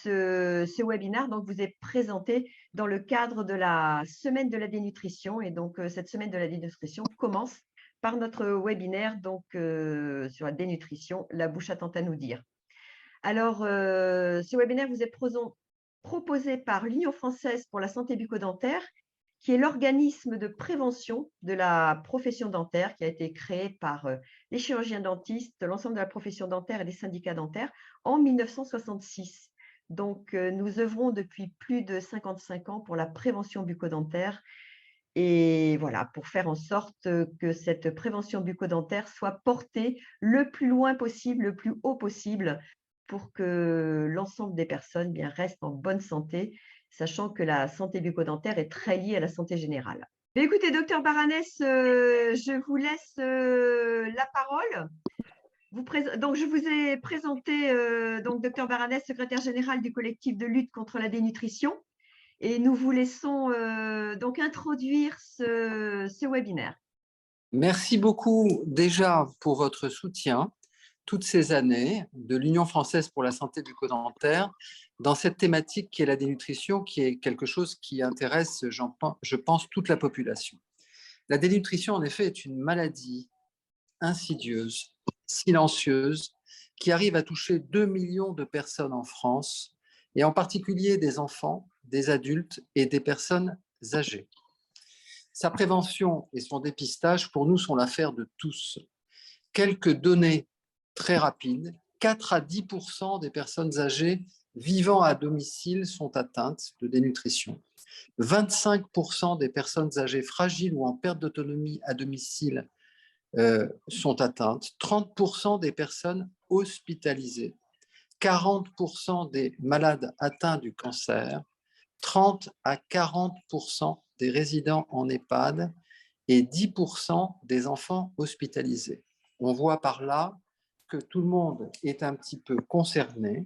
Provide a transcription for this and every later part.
ce webinaire donc, vous est présenté dans le cadre de la semaine de la dénutrition. Et donc, cette semaine de la dénutrition commence par notre webinaire donc, sur la dénutrition, la bouche a tant à nous dire. Alors, ce webinaire vous est proposé par l'Union française pour la santé bucco-dentaire, qui est l'organisme de prévention de la profession dentaire, qui a été créé par les chirurgiens dentistes, l'ensemble de la profession dentaire et des syndicats dentaires en 1966. Donc, nous œuvrons depuis plus de 55 ans pour la prévention bucco-dentaire et voilà, pour faire en sorte que cette prévention bucco-dentaire soit portée le plus loin possible, le plus haut possible, pour que l'ensemble des personnes bien, restent en bonne santé, sachant que la santé bucco-dentaire est très liée à la santé générale. Mais écoutez, docteur Baranès, je vous laisse la parole. Donc, je vous ai présenté donc, docteur Baranès, secrétaire général du collectif de lutte contre la dénutrition. Et nous vous laissons donc introduire ce webinaire. Merci beaucoup déjà pour votre soutien toutes ces années de l'Union française pour la santé bucco-dentaire dans cette thématique qui est la dénutrition, qui est quelque chose qui intéresse, je pense, toute la population. La dénutrition, en effet, est une maladie insidieuse, silencieuse, qui arrive à toucher 2 millions de personnes en France, et en particulier des enfants, des adultes et des personnes âgées. Sa prévention et son dépistage, pour nous, sont l'affaire de tous. Quelques données très rapides, 4 à 10% des personnes âgées vivant à domicile sont atteintes de dénutrition. 25% des personnes âgées fragiles ou en perte d'autonomie à domicile sont atteintes. 30% des personnes hospitalisées. 40% des malades atteints du cancer. 30 à 40% des résidents en EHPAD et 10% des enfants hospitalisés. On voit par là que tout le monde est un petit peu concerné.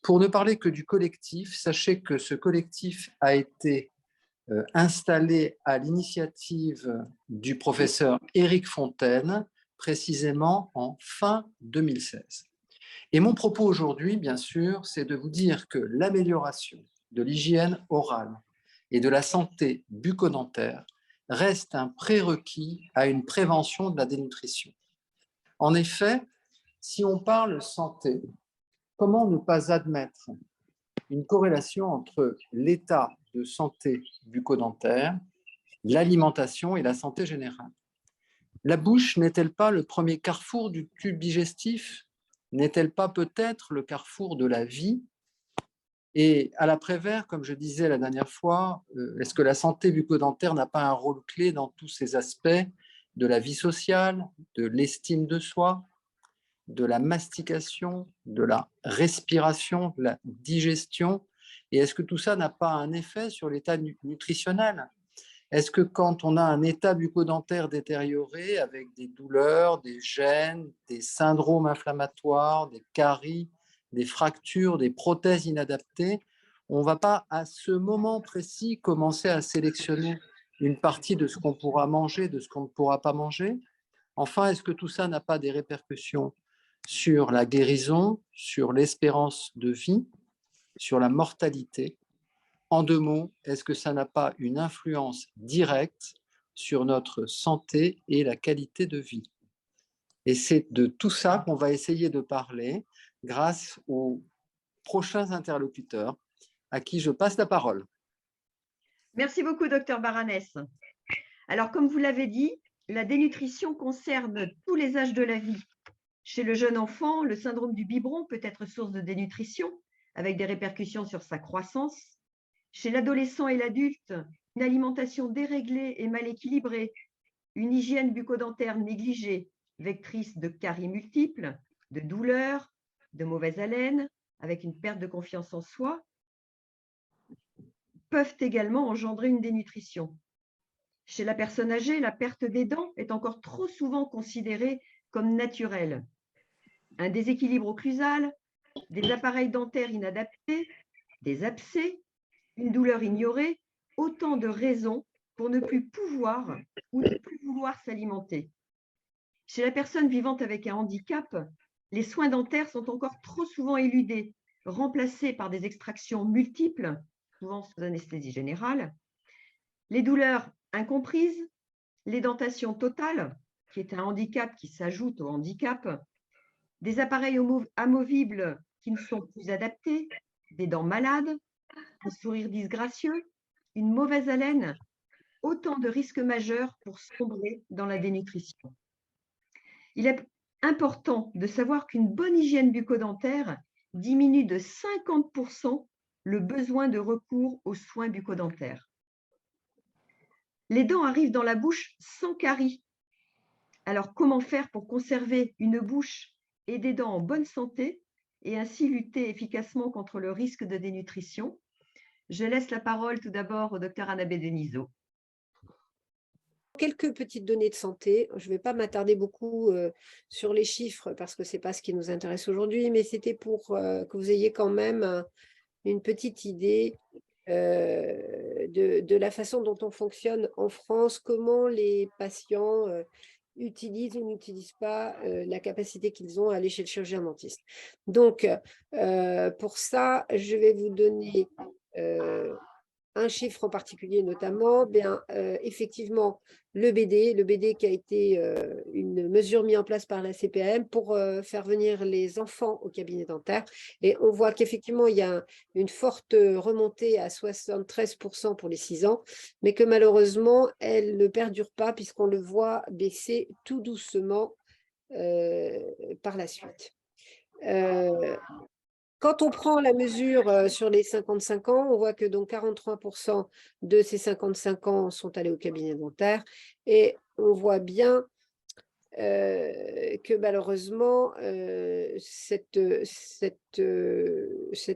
Pour ne parler que du collectif, sachez que ce collectif a été installé à l'initiative du professeur Éric Fontaine, précisément en fin 2016. Et mon propos aujourd'hui, bien sûr, c'est de vous dire que l'amélioration de l'hygiène orale et de la santé bucco-dentaire reste un prérequis à une prévention de la dénutrition. En effet, si on parle santé, comment ne pas admettre une corrélation entre l'état de santé bucco-dentaire, l'alimentation et la santé générale? La bouche n'est-elle pas le premier carrefour du tube digestif? N'est-elle pas peut-être le carrefour de la vie? Et à l'après-vert, comme je disais la dernière fois, est-ce que la santé bucco-dentaire n'a pas un rôle clé dans tous ces aspects de la vie sociale, de l'estime de soi, de la mastication, de la respiration, de la digestion? Et est-ce que tout ça n'a pas un effet sur l'état nutritionnel? Est-ce que quand on a un état bucco-dentaire détérioré avec des douleurs, des gènes, des syndromes inflammatoires, des caries, des fractures, des prothèses inadaptées, on ne va pas à ce moment précis commencer à sélectionner une partie de ce qu'on pourra manger, de ce qu'on ne pourra pas manger? Enfin, est-ce que tout ça n'a pas des répercussions sur la guérison, sur l'espérance de vie, sur la mortalité? En 2 mots, est-ce que ça n'a pas une influence directe sur notre santé et la qualité de vie? Et c'est de tout ça qu'on va essayer de parler grâce aux prochains interlocuteurs à qui je passe la parole. Merci beaucoup, docteur Baranès. Alors, comme vous l'avez dit, la dénutrition concerne tous les âges de la vie. Chez le jeune enfant, le syndrome du biberon peut être source de dénutrition, avec des répercussions sur sa croissance. Chez l'adolescent et l'adulte, une alimentation déréglée et mal équilibrée, une hygiène bucco-dentaire négligée, vectrice de caries multiples, de douleurs, de mauvaise haleine, avec une perte de confiance en soi, peuvent également engendrer une dénutrition. Chez la personne âgée, la perte des dents est encore trop souvent considérée comme naturelle. Un déséquilibre occlusal, des appareils dentaires inadaptés, des abcès, une douleur ignorée, autant de raisons pour ne plus pouvoir ou ne plus vouloir s'alimenter. Chez la personne vivant avec un handicap, les soins dentaires sont encore trop souvent éludés remplacées par des extractions multiples, souvent sous anesthésie générale, les douleurs incomprises, l'édentation totale, qui est un handicap qui s'ajoute au handicap, des appareils amovibles qui ne sont plus adaptés, des dents malades, un sourire disgracieux, une mauvaise haleine, autant de risques majeurs pour sombrer dans la dénutrition. Il est important de savoir qu'une bonne hygiène bucco-dentaire diminue de 50% le besoin de recours aux soins bucco-dentaires. Les dents arrivent dans la bouche sans carie. Alors, comment faire pour conserver une bouche et des dents en bonne santé et ainsi lutter efficacement contre le risque de dénutrition? Je laisse la parole tout d'abord au docteur Annabé Denisot. Quelques petites données de santé. Je ne vais pas m'attarder beaucoup sur les chiffres parce que ce n'est pas ce qui nous intéresse aujourd'hui, mais c'était pour que vous ayez quand même une petite idée de la façon dont on fonctionne en France, comment les patients utilisent ou n'utilisent pas la capacité qu'ils ont à aller chez le chirurgien dentiste. Donc, pour ça, je vais vous donner un chiffre en particulier notamment, effectivement, le BD qui a été une mesure mise en place par la CPAM pour faire venir les enfants au cabinet dentaire. Et on voit qu'effectivement, il y a une forte remontée à 73% pour les 6 ans, mais que malheureusement, elle ne perdure pas puisqu'on le voit baisser tout doucement par la suite. Quand on prend la mesure sur les 55 ans, on voit que donc 43% de ces 55 ans sont allés au cabinet dentaire et on voit bien que malheureusement, cette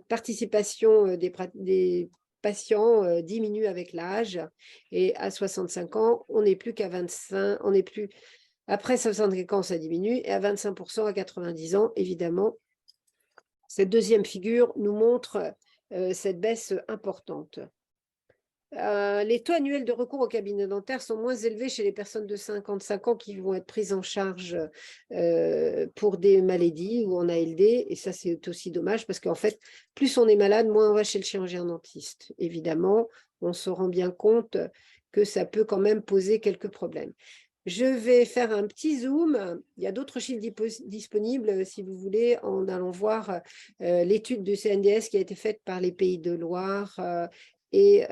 participation des patients diminue avec l'âge et à 65 ans, on n'est plus qu'à 25, on n'est plus, après 65 ans, ça diminue et à 25% à 90 ans, évidemment. Cette deuxième figure nous montre cette baisse importante. Les taux annuels de recours au cabinet dentaire sont moins élevés chez les personnes de 55 ans qui vont être prises en charge pour des maladies ou en ALD. Et ça, c'est aussi dommage parce qu'en fait, plus on est malade, moins on va chez le chirurgien dentiste. Évidemment, on se rend bien compte que ça peut quand même poser quelques problèmes. Je vais faire un petit zoom. Il y a d'autres chiffres disponibles, si vous voulez, en allant voir l'étude du CNDS qui a été faite par les Pays de Loire et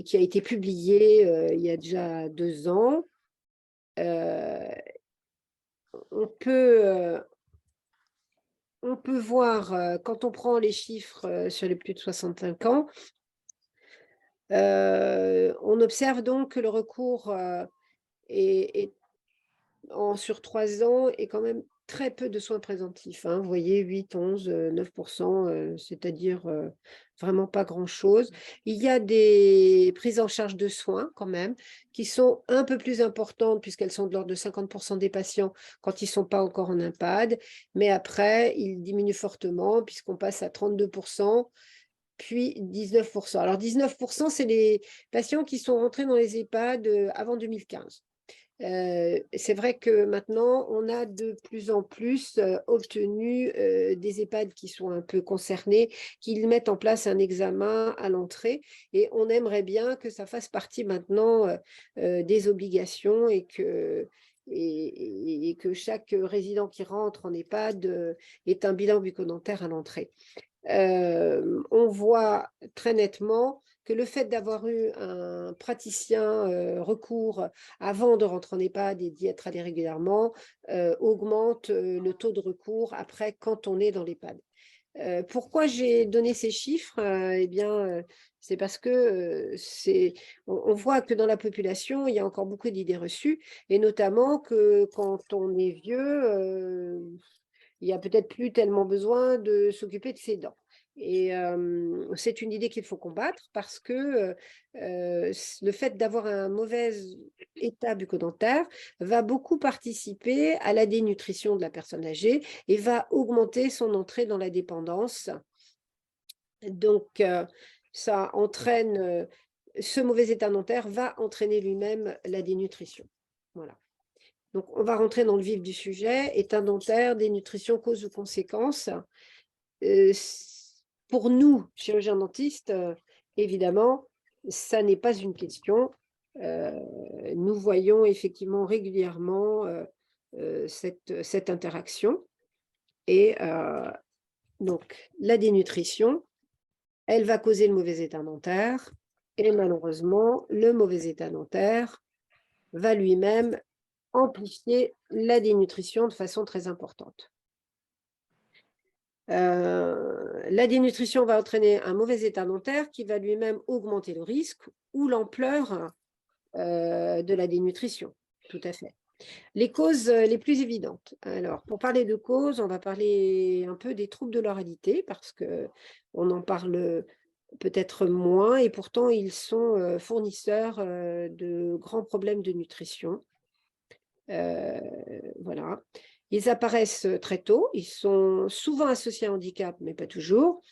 qui a été publiée il y a déjà 2 ans. On peut voir, quand on prend les chiffres sur les plus de 65 ans, on observe donc que le recours sur 3 ans est quand même très peu de soins préventifs. Vous voyez, 8, 11, 9%, c'est-à-dire vraiment pas grand-chose. Il y a des prises en charge de soins quand même qui sont un peu plus importantes puisqu'elles sont de l'ordre de 50% des patients quand ils ne sont pas encore en EHPAD. Mais après, ils diminuent fortement puisqu'on passe à 32%. Puis 19%. Alors 19%, c'est les patients qui sont rentrés dans les EHPAD avant 2015. C'est vrai que maintenant, on a de plus en plus obtenu des EHPAD qui sont un peu concernés, qui mettent en place un examen à l'entrée. Et on aimerait bien que ça fasse partie maintenant des obligations et que chaque résident qui rentre en EHPAD ait un bilan bucco-dentaire à l'entrée. On voit très nettement que le fait d'avoir eu un praticien recours avant de rentrer en EHPAD et d'y être allé régulièrement augmente le taux de recours après quand on est dans l'EHPAD. Pourquoi j'ai donné ces chiffres? C'est parce que on voit que dans la population, il y a encore beaucoup d'idées reçues, et notamment que quand on est vieux, il n'y a peut-être plus tellement besoin de s'occuper de ses dents. Et c'est une idée qu'il faut combattre parce que le fait d'avoir un mauvais état bucco-dentaire va beaucoup participer à la dénutrition de la personne âgée et va augmenter son entrée dans la dépendance. Donc, ça entraîne, ce mauvais état dentaire va entraîner lui-même la dénutrition. Voilà. Donc, on va rentrer dans le vif du sujet. État dentaire, dénutrition, cause ou conséquences. Pour nous, chirurgiens dentistes, évidemment, ça n'est pas une question. Nous voyons effectivement régulièrement cette interaction. Et donc, la dénutrition, elle va causer le mauvais état dentaire. Et malheureusement, le mauvais état dentaire va lui-même amplifier la dénutrition de façon très importante. La dénutrition va entraîner un mauvais état dentaire qui va lui-même augmenter le risque ou l'ampleur de la dénutrition. Tout à fait. Les causes les plus évidentes. Alors, pour parler de causes, on va parler un peu des troubles de l'oralité parce qu'on en parle peut-être moins et pourtant ils sont fournisseurs de grands problèmes de nutrition. Voilà. Ils apparaissent très tôt, ils sont souvent associés à un handicap, mais pas toujours.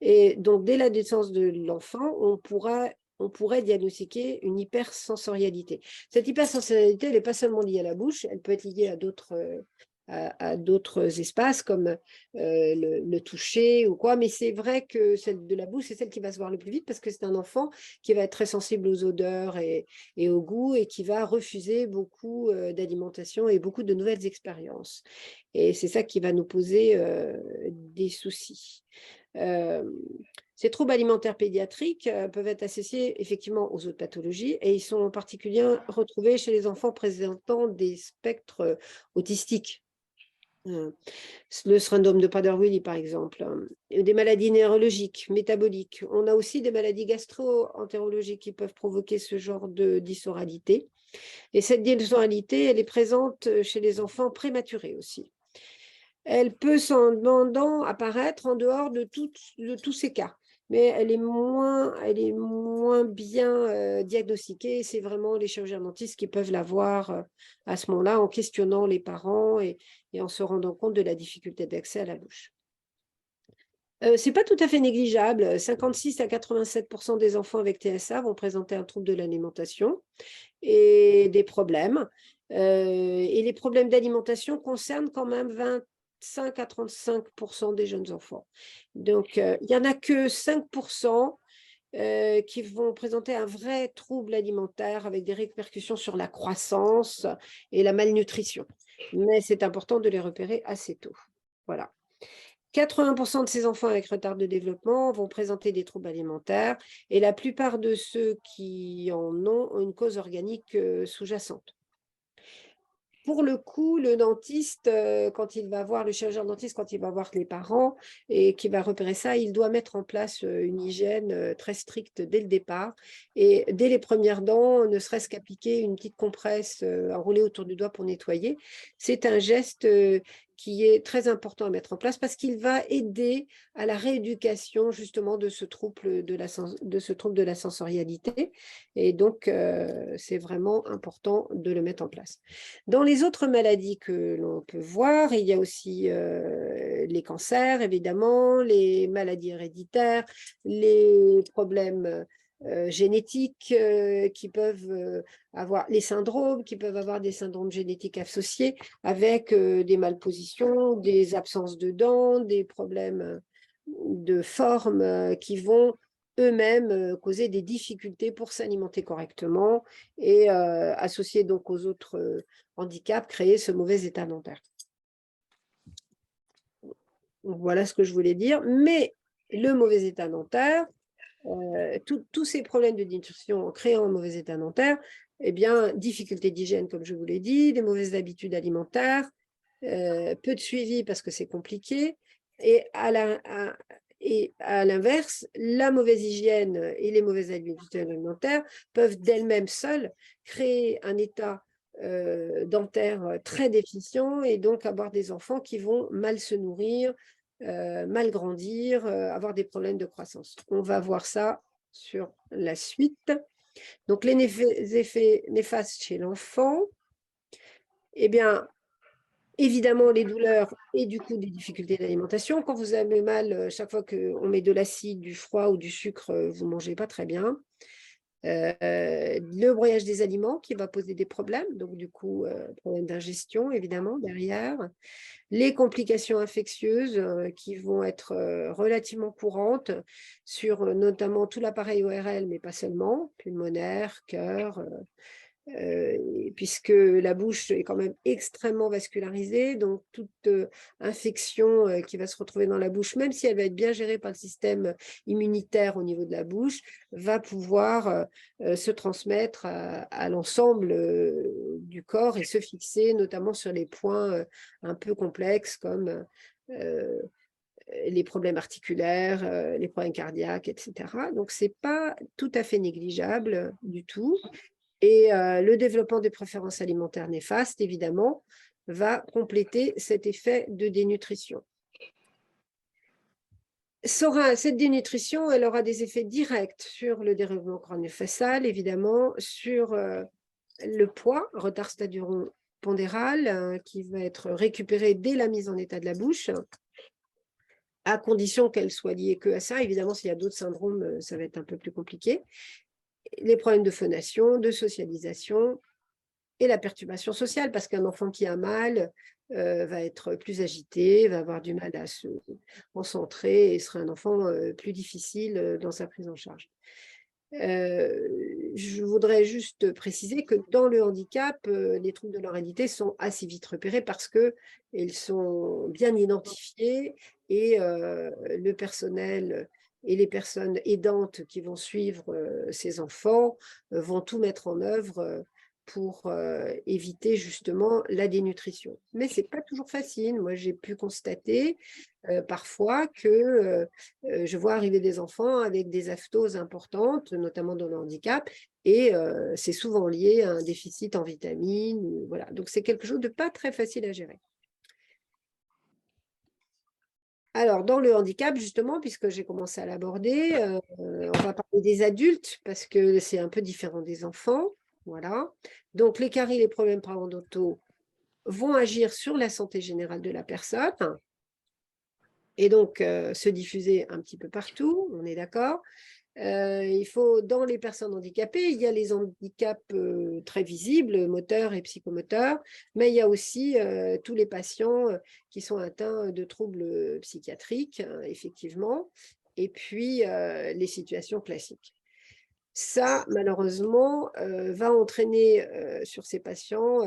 Et donc, dès la naissance de l'enfant, on pourrait diagnostiquer une hypersensorialité. Cette hypersensorialité, elle n'est pas seulement liée à la bouche, elle peut être liée à d'autres espaces comme le toucher ou quoi, mais c'est vrai que celle de la bouche, c'est celle qui va se voir le plus vite parce que c'est un enfant qui va être très sensible aux odeurs et au goût et qui va refuser beaucoup d'alimentation et beaucoup de nouvelles expériences. Et c'est ça qui va nous poser des soucis. Ces troubles alimentaires pédiatriques peuvent être associés effectivement aux autres pathologies et ils sont en particulier retrouvés chez les enfants présentant des spectres autistiques. Le syndrome de Prader-Willi, par exemple, des maladies neurologiques, métaboliques. On a aussi des maladies gastro-entérologiques qui peuvent provoquer ce genre de dysoralité. Et cette dysoralité, elle est présente chez les enfants prématurés aussi. Elle peut cependant apparaître en dehors de tous ces cas, mais elle est moins bien diagnostiquée. C'est vraiment les chirurgiens dentistes qui peuvent la voir à ce moment-là en questionnant les parents et en se rendant compte de la difficulté d'accès à la bouche. Ce n'est pas tout à fait négligeable. 56 à 87% des enfants avec TSA vont présenter un trouble de l'alimentation et des problèmes. Et les problèmes d'alimentation concernent quand même 25 à 35% des jeunes enfants. Donc, il n'y en a que 5% qui vont présenter un vrai trouble alimentaire avec des répercussions sur la croissance et la malnutrition. Mais c'est important de les repérer assez tôt. Voilà. 80% de ces enfants avec retard de développement vont présenter des troubles alimentaires et la plupart de ceux qui en ont une cause organique sous-jacente. Pour le coup, le dentiste, quand il va voir le chirurgien dentiste, quand il va voir les parents et qu'il va repérer ça, il doit mettre en place une hygiène très stricte dès le départ. Et dès les premières dents, ne serait-ce qu'appliquer une petite compresse enroulée autour du doigt pour nettoyer, c'est un geste qui est très important à mettre en place parce qu'il va aider à la rééducation justement de ce trouble de la sensorialité. Et donc, c'est vraiment important de le mettre en place. Dans les autres maladies que l'on peut voir, il y a aussi les cancers, évidemment, les maladies héréditaires, les problèmes génétiques qui peuvent avoir les syndromes, qui peuvent avoir des syndromes génétiques associés avec des malpositions, des absences de dents, des problèmes de forme qui vont eux-mêmes causer des difficultés pour s'alimenter correctement et associés donc aux autres handicaps, créer ce mauvais état dentaire. Donc, voilà ce que je voulais dire. Mais le mauvais état dentaire, tous ces problèmes de nutrition en créant un mauvais état dentaire, eh bien, difficultés d'hygiène, comme je vous l'ai dit, des mauvaises habitudes alimentaires, peu de suivi parce que c'est compliqué, et à l'inverse, la mauvaise hygiène et les mauvaises habitudes alimentaires peuvent d'elles-mêmes seules créer un état dentaire très déficient et donc avoir des enfants qui vont mal se nourrir, mal grandir, avoir des problèmes de croissance. On va voir ça sur la suite. Donc, les effets néfastes chez l'enfant, eh bien, évidemment, les douleurs et du coup des difficultés d'alimentation. Quand vous avez mal, chaque fois qu'on met de l'acide, du froid ou du sucre, vous ne mangez pas très bien. Le broyage des aliments qui va poser des problèmes, donc du coup, problème d'ingestion évidemment derrière. Les complications infectieuses qui vont être relativement courantes sur notamment tout l'appareil ORL, mais pas seulement, pulmonaire, cœur, puisque la bouche est quand même extrêmement vascularisée, donc toute infection qui va se retrouver dans la bouche, même si elle va être bien gérée par le système immunitaire au niveau de la bouche, va pouvoir se transmettre à l'ensemble du corps et se fixer notamment sur les points un peu complexes comme les problèmes articulaires, les problèmes cardiaques, etc. Donc, ce n'est pas tout à fait négligeable du tout. Et le développement des préférences alimentaires néfastes, évidemment, va compléter cet effet de dénutrition. Cette dénutrition, elle aura des effets directs sur le développement crânio-facial, évidemment, sur le poids, retard stadio-pondéral, qui va être récupéré dès la mise en état de la bouche, à condition qu'elle soit liée que à ça. Évidemment, s'il y a d'autres syndromes, ça va être un peu plus compliqué. Les problèmes de phonation, de socialisation et la perturbation sociale, parce qu'un enfant qui a mal va être plus agité, va avoir du mal à se concentrer et sera un enfant plus difficile dans sa prise en charge. Je voudrais juste préciser que dans le handicap, les troubles de l'oralité sont assez vite repérés parce qu'ils sont bien identifiés et le personnel et les personnes aidantes qui vont suivre ces enfants vont tout mettre en œuvre pour éviter justement la dénutrition. Mais ce n'est pas toujours facile. Moi, j'ai pu constater parfois que je vois arriver des enfants avec des aphthoses importantes, notamment dans le handicap, et c'est souvent lié à un déficit en vitamines. Voilà. Donc, c'est quelque chose de pas très facile à gérer. Alors, dans le handicap, justement, puisque j'ai commencé à l'aborder, on va parler des adultes, parce que c'est un peu différent des enfants. Voilà. Donc, les caries, les problèmes parodontaux vont agir sur la santé générale de la personne et donc se diffuser un petit peu partout, on est d'accord. Il faut, dans les personnes handicapées, il y a les handicaps très visibles, moteurs et psychomoteurs, mais il y a aussi tous les patients qui sont atteints de troubles psychiatriques, effectivement, et puis les situations classiques. Ça, malheureusement, va entraîner sur ces patients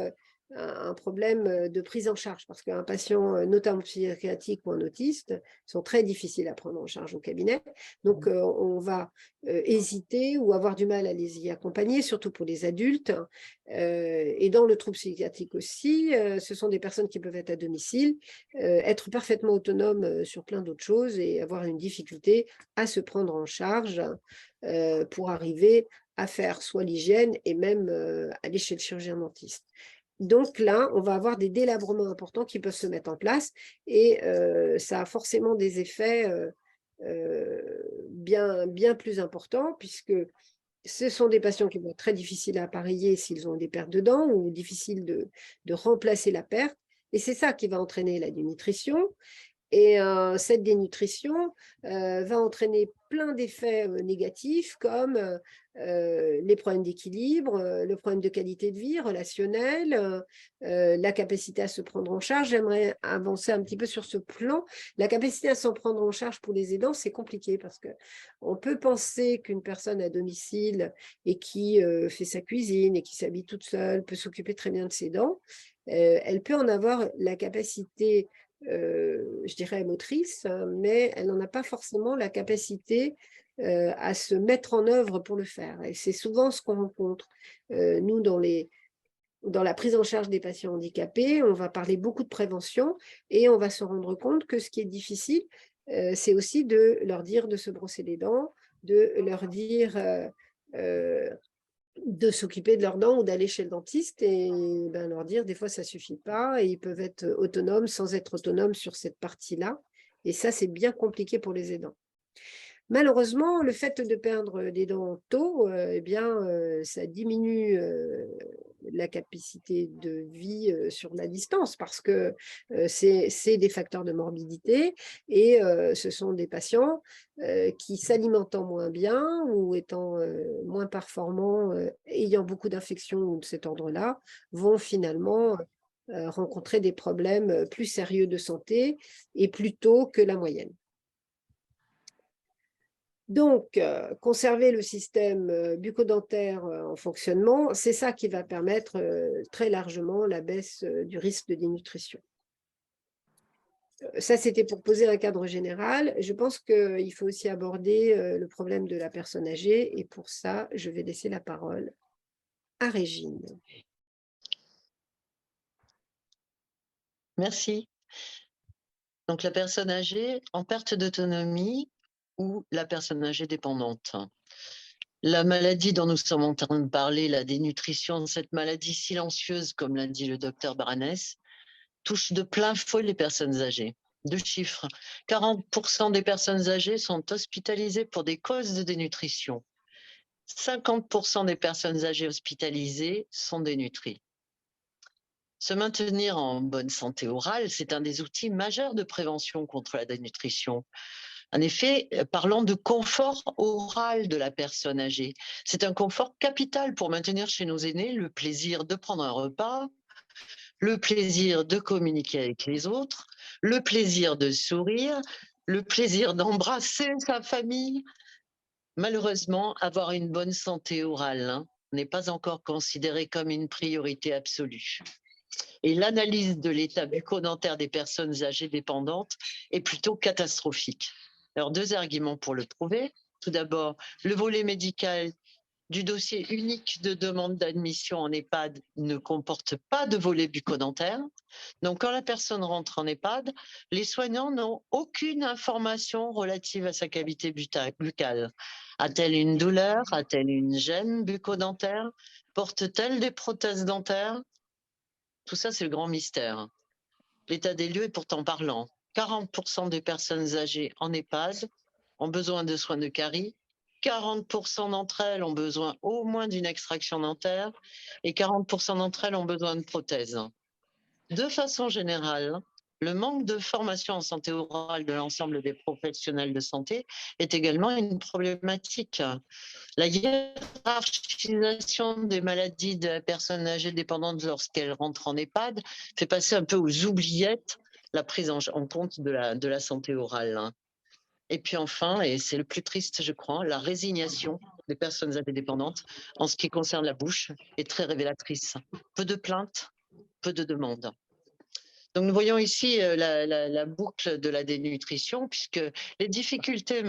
un problème de prise en charge, parce qu'un patient, notamment psychiatrique ou un autiste, sont très difficiles à prendre en charge au cabinet. Donc, on va hésiter ou avoir du mal à les y accompagner, surtout pour les adultes. Et dans le trouble psychiatrique aussi, ce sont des personnes qui peuvent être à domicile, être parfaitement autonomes sur plein d'autres choses et avoir une difficulté à se prendre en charge pour arriver à faire soit l'hygiène et même aller chez le chirurgien dentiste. Donc là, on va avoir des délabrements importants qui peuvent se mettre en place et ça a forcément des effets bien plus importants puisque ce sont des patients qui vont être très difficiles à appareiller s'ils ont des pertes de dents ou difficiles de remplacer la perte. Et c'est ça qui va entraîner la dénutrition. Et cette dénutrition va entraîner plein d'effets négatifs comme les problèmes d'équilibre, le problème de qualité de vie relationnelle, la capacité à se prendre en charge. J'aimerais avancer un petit peu sur ce plan. La capacité à s'en prendre en charge pour les aidants, c'est compliqué parce qu'on peut penser qu'une personne à domicile et qui fait sa cuisine et qui s'habille toute seule peut s'occuper très bien de ses dents. Elle peut en avoir la capacité je dirais motrice, mais elle n'en a pas forcément la capacité à se mettre en œuvre pour le faire. Et c'est souvent ce qu'on rencontre. Nous, dans la prise en charge des patients handicapés, on va parler beaucoup de prévention et on va se rendre compte que ce qui est difficile, c'est aussi de leur dire de se brosser les dents, de leur dire de s'occuper de leurs dents ou d'aller chez le dentiste et ben, leur dire des fois ça ne suffit pas et ils peuvent être autonomes sans être autonomes sur cette partie-là. Et ça, c'est bien compliqué pour les aidants. Malheureusement, le fait de perdre des dents tôt, eh bien, ça diminue la capacité de vie sur la distance parce que c'est des facteurs de morbidité et ce sont des patients qui s'alimentant moins bien ou étant moins performants, ayant beaucoup d'infections de cet ordre-là, vont finalement rencontrer des problèmes plus sérieux de santé et plus tôt que la moyenne. Donc, conserver le système bucco-dentaire en fonctionnement, c'est ça qui va permettre très largement la baisse du risque de dénutrition. Ça, c'était pour poser un cadre général. Je pense qu'il faut aussi aborder le problème de la personne âgée et pour ça, je vais laisser la parole à Régine. Merci. Donc, la personne âgée en perte d'autonomie ou la personne âgée dépendante. La maladie dont nous sommes en train de parler, la dénutrition, cette maladie silencieuse, comme l'a dit le docteur Baranès, touche de plein fouet les personnes âgées. Deux chiffres, 40% des personnes âgées sont hospitalisées pour des causes de dénutrition. 50% des personnes âgées hospitalisées sont dénutries. Se maintenir en bonne santé orale, c'est un des outils majeurs de prévention contre la dénutrition. En effet, parlons de confort oral de la personne âgée. C'est un confort capital pour maintenir chez nos aînés le plaisir de prendre un repas, le plaisir de communiquer avec les autres, le plaisir de sourire, le plaisir d'embrasser sa famille. Malheureusement, avoir une bonne santé orale n'est pas encore considéré comme une priorité absolue. Et l'analyse de l'état bucco-dentaire des personnes âgées dépendantes est plutôt catastrophique. Alors, deux arguments pour le prouver. Tout d'abord, le volet médical du dossier unique de demande d'admission en EHPAD ne comporte pas de volet bucco-dentaire. Donc, quand la personne rentre en EHPAD, les soignants n'ont aucune information relative à sa cavité buccale. A-t-elle une douleur? A-t-elle une gêne bucco-dentaire? Porte-t-elle des prothèses dentaires? Tout ça, c'est le grand mystère. L'état des lieux est pourtant parlant. 40% des personnes âgées en EHPAD ont besoin de soins de carie, 40% d'entre elles ont besoin au moins d'une extraction dentaire et 40% d'entre elles ont besoin de prothèses. De façon générale, le manque de formation en santé orale de l'ensemble des professionnels de santé est également une problématique. La hiérarchisation des maladies de la personne âgée dépendante lorsqu'elle rentre en EHPAD fait passer un peu aux oubliettes la prise en compte de la santé orale. Et puis enfin, et c'est le plus triste, je crois, la résignation des personnes âgées dépendantes en ce qui concerne la bouche est très révélatrice. Peu de plaintes, peu de demandes. Donc nous voyons ici la boucle de la dénutrition, puisque les difficultés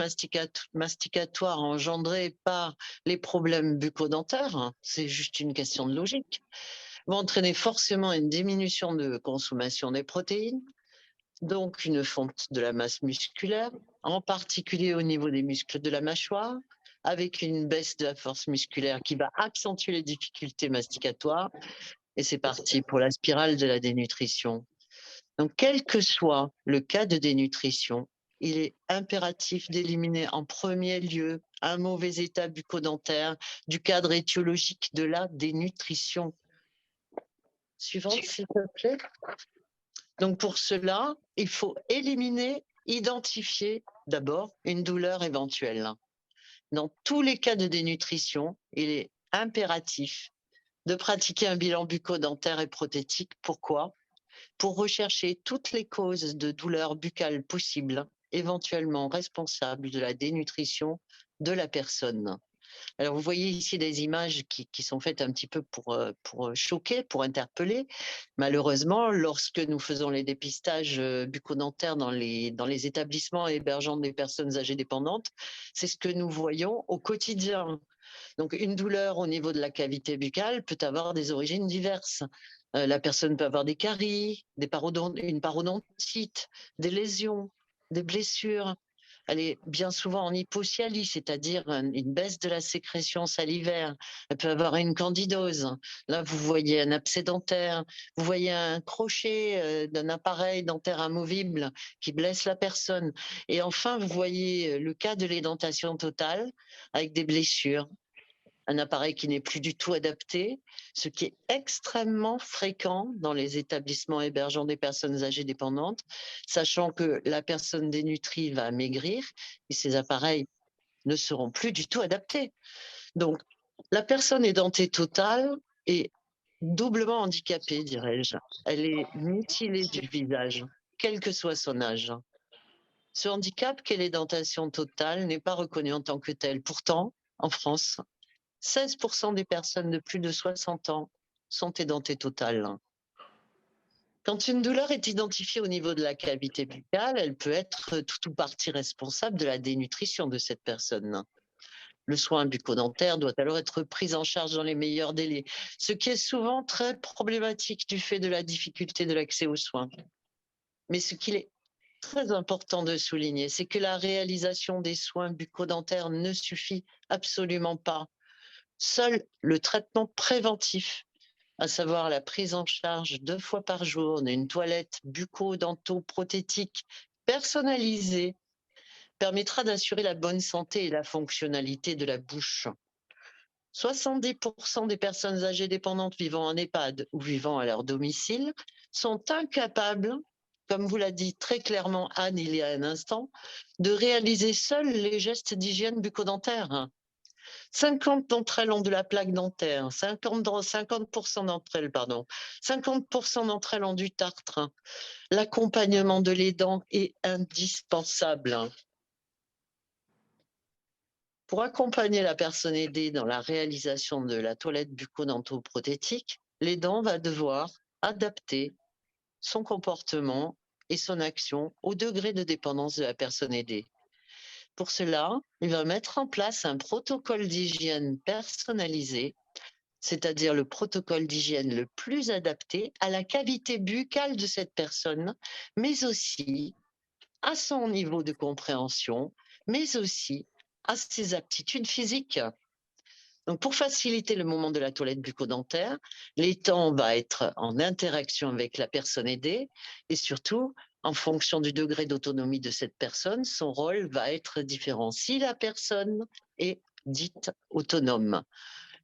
masticatoires engendrées par les problèmes bucco-dentaires, c'est juste une question de logique, vont entraîner forcément une diminution de consommation des protéines, donc une fonte de la masse musculaire, en particulier au niveau des muscles de la mâchoire, avec une baisse de la force musculaire qui va accentuer les difficultés masticatoires. Et c'est parti pour la spirale de la dénutrition. Donc, quel que soit le cas de dénutrition, il est impératif d'éliminer en premier lieu un mauvais état bucco-dentaire du cadre étiologique de la dénutrition. Suivante, s'il te plaît. Donc, pour cela, il faut identifier d'abord une douleur éventuelle. Dans tous les cas de dénutrition, il est impératif de pratiquer un bilan bucco-dentaire et prothétique. Pourquoi ? Pour rechercher toutes les causes de douleurs buccales possibles, éventuellement responsables de la dénutrition de la personne. Alors, vous voyez ici des images qui sont faites un petit peu pour choquer, pour interpeller. Malheureusement, lorsque nous faisons les dépistages bucco-dentaires dans les établissements hébergeant des personnes âgées dépendantes, c'est ce que nous voyons au quotidien. Donc, une douleur au niveau de la cavité buccale peut avoir des origines diverses. La personne peut avoir des caries, une parodontite, des lésions, des blessures. elle est bien souvent en hypocalie, c'est-à-dire une baisse de la sécrétion salivaire. Elle peut avoir une candidose. Là, vous voyez un abcès dentaire, vous voyez un crochet d'un appareil dentaire amovible qui blesse la personne. Et enfin, vous voyez le cas de l'édentation totale avec des blessures, un appareil qui n'est plus du tout adapté, ce qui est extrêmement fréquent dans les établissements hébergeant des personnes âgées dépendantes, sachant que la personne dénutrie va maigrir et ces appareils ne seront plus du tout adaptés. Donc, la personne édentée totale est doublement handicapée, dirais-je. Elle est mutilée du visage, quel que soit son âge. Ce handicap qu'est l'édentation totale n'est pas reconnu en tant que tel. Pourtant, en France, 16% des personnes de plus de 60 ans sont édentées totales. Quand une douleur est identifiée au niveau de la cavité buccale, elle peut être tout ou partie responsable de la dénutrition de cette personne. Le soin bucco-dentaire doit alors être pris en charge dans les meilleurs délais, ce qui est souvent très problématique du fait de la difficulté de l'accès aux soins. Mais ce qu'il est très important de souligner, c'est que la réalisation des soins bucco-dentaires ne suffit absolument pas. Seul le traitement préventif, à savoir la prise en charge 2 fois par jour d'une toilette bucco-dento-prothétique personnalisée, permettra d'assurer la bonne santé et la fonctionnalité de la bouche. 70% des personnes âgées dépendantes vivant en EHPAD ou vivant à leur domicile sont incapables, comme vous l'a dit très clairement Anne il y a un instant, de réaliser seules les gestes d'hygiène bucco-dentaire. 50 d'entre elles ont de la plaque dentaire, 50% d'entre elles, 50% d'entre elles ont du tartre. L'accompagnement de l'aidant est indispensable. Pour accompagner la personne aidée dans la réalisation de la toilette bucco-dento-prothétique, l'aidant va devoir adapter son comportement et son action au degré de dépendance de la personne aidée. Pour cela, il va mettre en place un protocole d'hygiène personnalisé, c'est-à-dire le protocole d'hygiène le plus adapté à la cavité buccale de cette personne, mais aussi à son niveau de compréhension, mais aussi à ses aptitudes physiques. Donc, pour faciliter le moment de la toilette bucco-dentaire, l'aidant va être en interaction avec la personne aidée et surtout, en fonction du degré d'autonomie de cette personne, son rôle va être différent. Si la personne est dite autonome,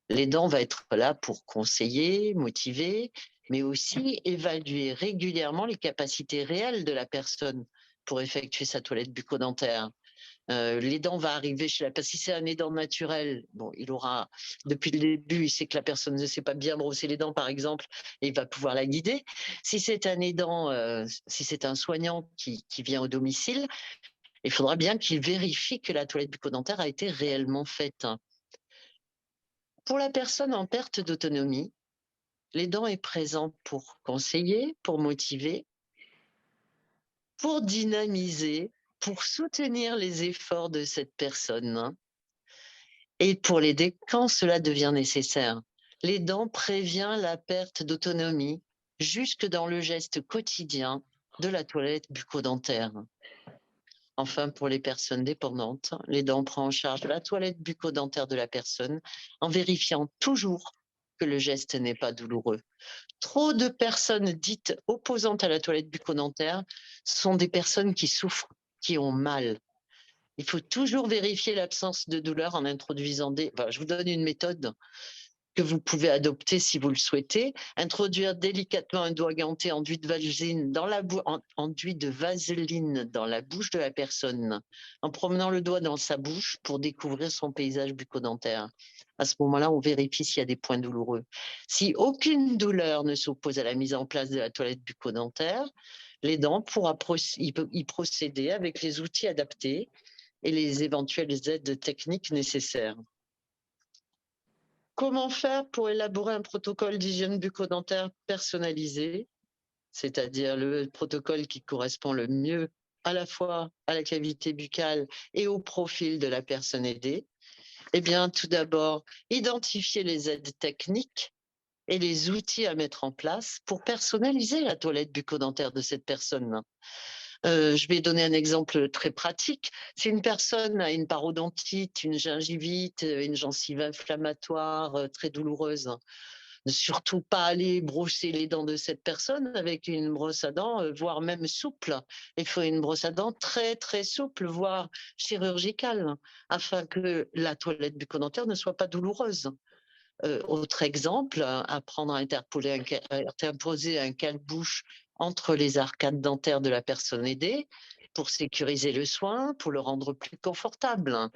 l'aidant va être là pour conseiller, motiver, mais aussi évaluer régulièrement les capacités réelles de la personne pour effectuer sa toilette bucco-dentaire. L'aidant va arriver chez la personne. Si c'est un aidant naturel, bon, il aura, depuis le début, il sait que la personne ne sait pas bien brosser les dents, par exemple, et il va pouvoir la guider. Si c'est un aidant, si c'est un soignant qui vient au domicile, il faudra bien qu'il vérifie que la toilette bucco-dentaire a été réellement faite. Pour la personne en perte d'autonomie, l'aidant est présent pour conseiller, pour motiver, pour dynamiser, pour soutenir les efforts de cette personne et pour l'aider quand cela devient nécessaire. L'aidant prévient la perte d'autonomie jusque dans le geste quotidien de la toilette bucco-dentaire. Enfin, pour les personnes dépendantes, l'aidant prend en charge la toilette bucco-dentaire de la personne en vérifiant toujours que le geste n'est pas douloureux. Trop de personnes dites opposantes à la toilette bucco-dentaire sont des personnes qui souffrent, qui ont mal. Il faut toujours vérifier l'absence de douleur en introduisant des... Enfin, je vous donne une méthode que vous pouvez adopter si vous le souhaitez. Introduire délicatement un doigt ganté enduit de vaseline dans la bouche de la personne, en promenant le doigt dans sa bouche pour découvrir son paysage bucco-dentaire. À ce moment-là, on vérifie s'il y a des points douloureux. Si aucune douleur ne s'oppose à la mise en place de la toilette bucco-dentaire, l'aidant pourra y procéder avec les outils adaptés et les éventuelles aides techniques nécessaires. Comment faire pour élaborer un protocole d'hygiène bucco-dentaire personnalisé, c'est-à-dire le protocole qui correspond le mieux à la fois à la cavité buccale et au profil de la personne aidée? Eh bien, tout d'abord, identifier les aides techniques et les outils à mettre en place pour personnaliser la toilette bucco-dentaire de cette personne. Je vais donner un exemple très pratique. Si une personne a une parodontite, une gingivite, une gencive inflammatoire très douloureuse, ne surtout pas aller brosser les dents de cette personne avec une brosse à dents, voire même souple. Il faut une brosse à dents très, très souple, voire chirurgicale, afin que la toilette bucco-dentaire ne soit pas douloureuse. Autre exemple, apprendre à interposer un cale-bouche entre les arcades dentaires de la personne aidée pour sécuriser le soin, pour le rendre plus confortable.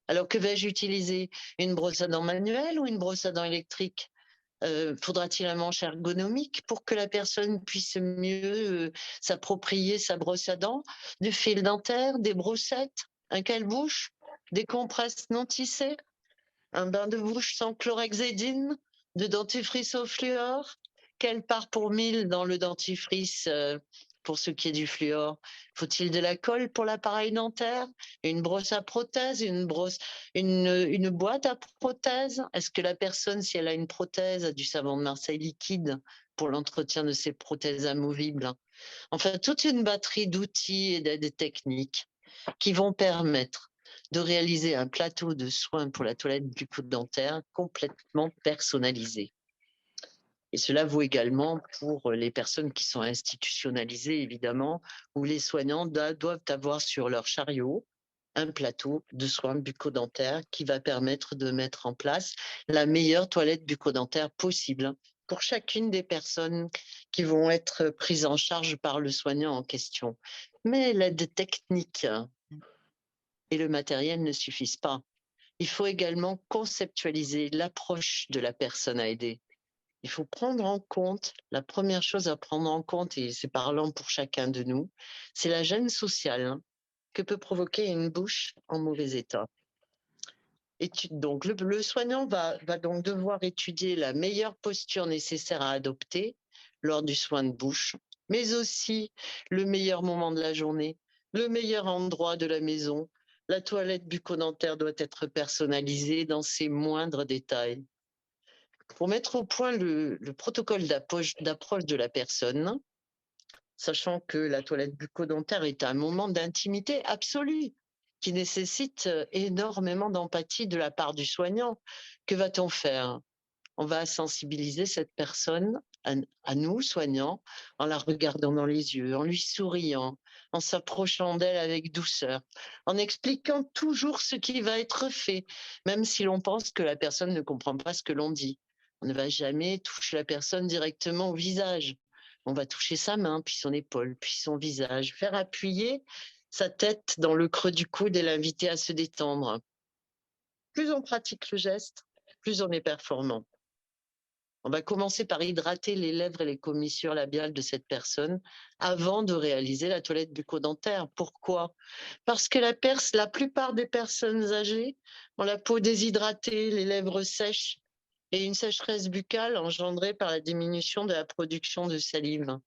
Alors que vais-je utiliser? Une brosse à dents manuelle ou une brosse à dents électrique? Faudra-t-il un manche ergonomique pour que la personne puisse mieux s'approprier sa brosse à dents? Du fil dentaire, des brossettes, un cale-bouche, des compresses non tissées, un bain de bouche sans chlorhexédine, de dentifrice au fluor? Quelle part pour 1000 dans le dentifrice pour ce qui est du fluor? Faut-il de la colle pour l'appareil dentaire? Une brosse à prothèse? Une boîte à prothèse? Est-ce que la personne, si elle a une prothèse, a du savon de Marseille liquide pour l'entretien de ses prothèses amovibles? Enfin, toute une batterie d'outils et d'aides techniques qui vont permettre de réaliser un plateau de soins pour la toilette bucco-dentaire complètement personnalisé. Et cela vaut également pour les personnes qui sont institutionnalisées, évidemment, où les soignants doivent avoir sur leur chariot un plateau de soins bucco-dentaires qui va permettre de mettre en place la meilleure toilette bucco-dentaire possible pour chacune des personnes qui vont être prises en charge par le soignant en question. Mais l'aide technique et le matériel ne suffisent pas. Il faut également conceptualiser l'approche de la personne à aider. Il faut prendre en compte, la première chose à prendre en compte, et c'est parlant pour chacun de nous, c'est la gêne sociale que peut provoquer une bouche en mauvais état. Donc, le soignant va donc devoir étudier la meilleure posture nécessaire à adopter lors du soin de bouche, mais aussi le meilleur moment de la journée, le meilleur endroit de la maison. La toilette bucco-dentaire doit être personnalisée dans ses moindres détails. Pour mettre au point le protocole d'approche de la personne, sachant que la toilette bucco-dentaire est un moment d'intimité absolue qui nécessite énormément d'empathie de la part du soignant. Que va-t-on faire? On va sensibiliser cette personne à nous, soignants, en la regardant dans les yeux, en lui souriant, en s'approchant d'elle avec douceur, en expliquant toujours ce qui va être fait, même si l'on pense que la personne ne comprend pas ce que l'on dit. On ne va jamais toucher la personne directement au visage. On va toucher sa main, puis son épaule, puis son visage, faire appuyer sa tête dans le creux du coude et l'inviter à se détendre. Plus on pratique le geste, plus on est performant. On va commencer par hydrater les lèvres et les commissures labiales de cette personne avant de réaliser la toilette bucco-dentaire. Pourquoi? Parce que la plupart des personnes âgées ont la peau déshydratée, les lèvres sèches et une sécheresse buccale engendrée par la diminution de la production de salive.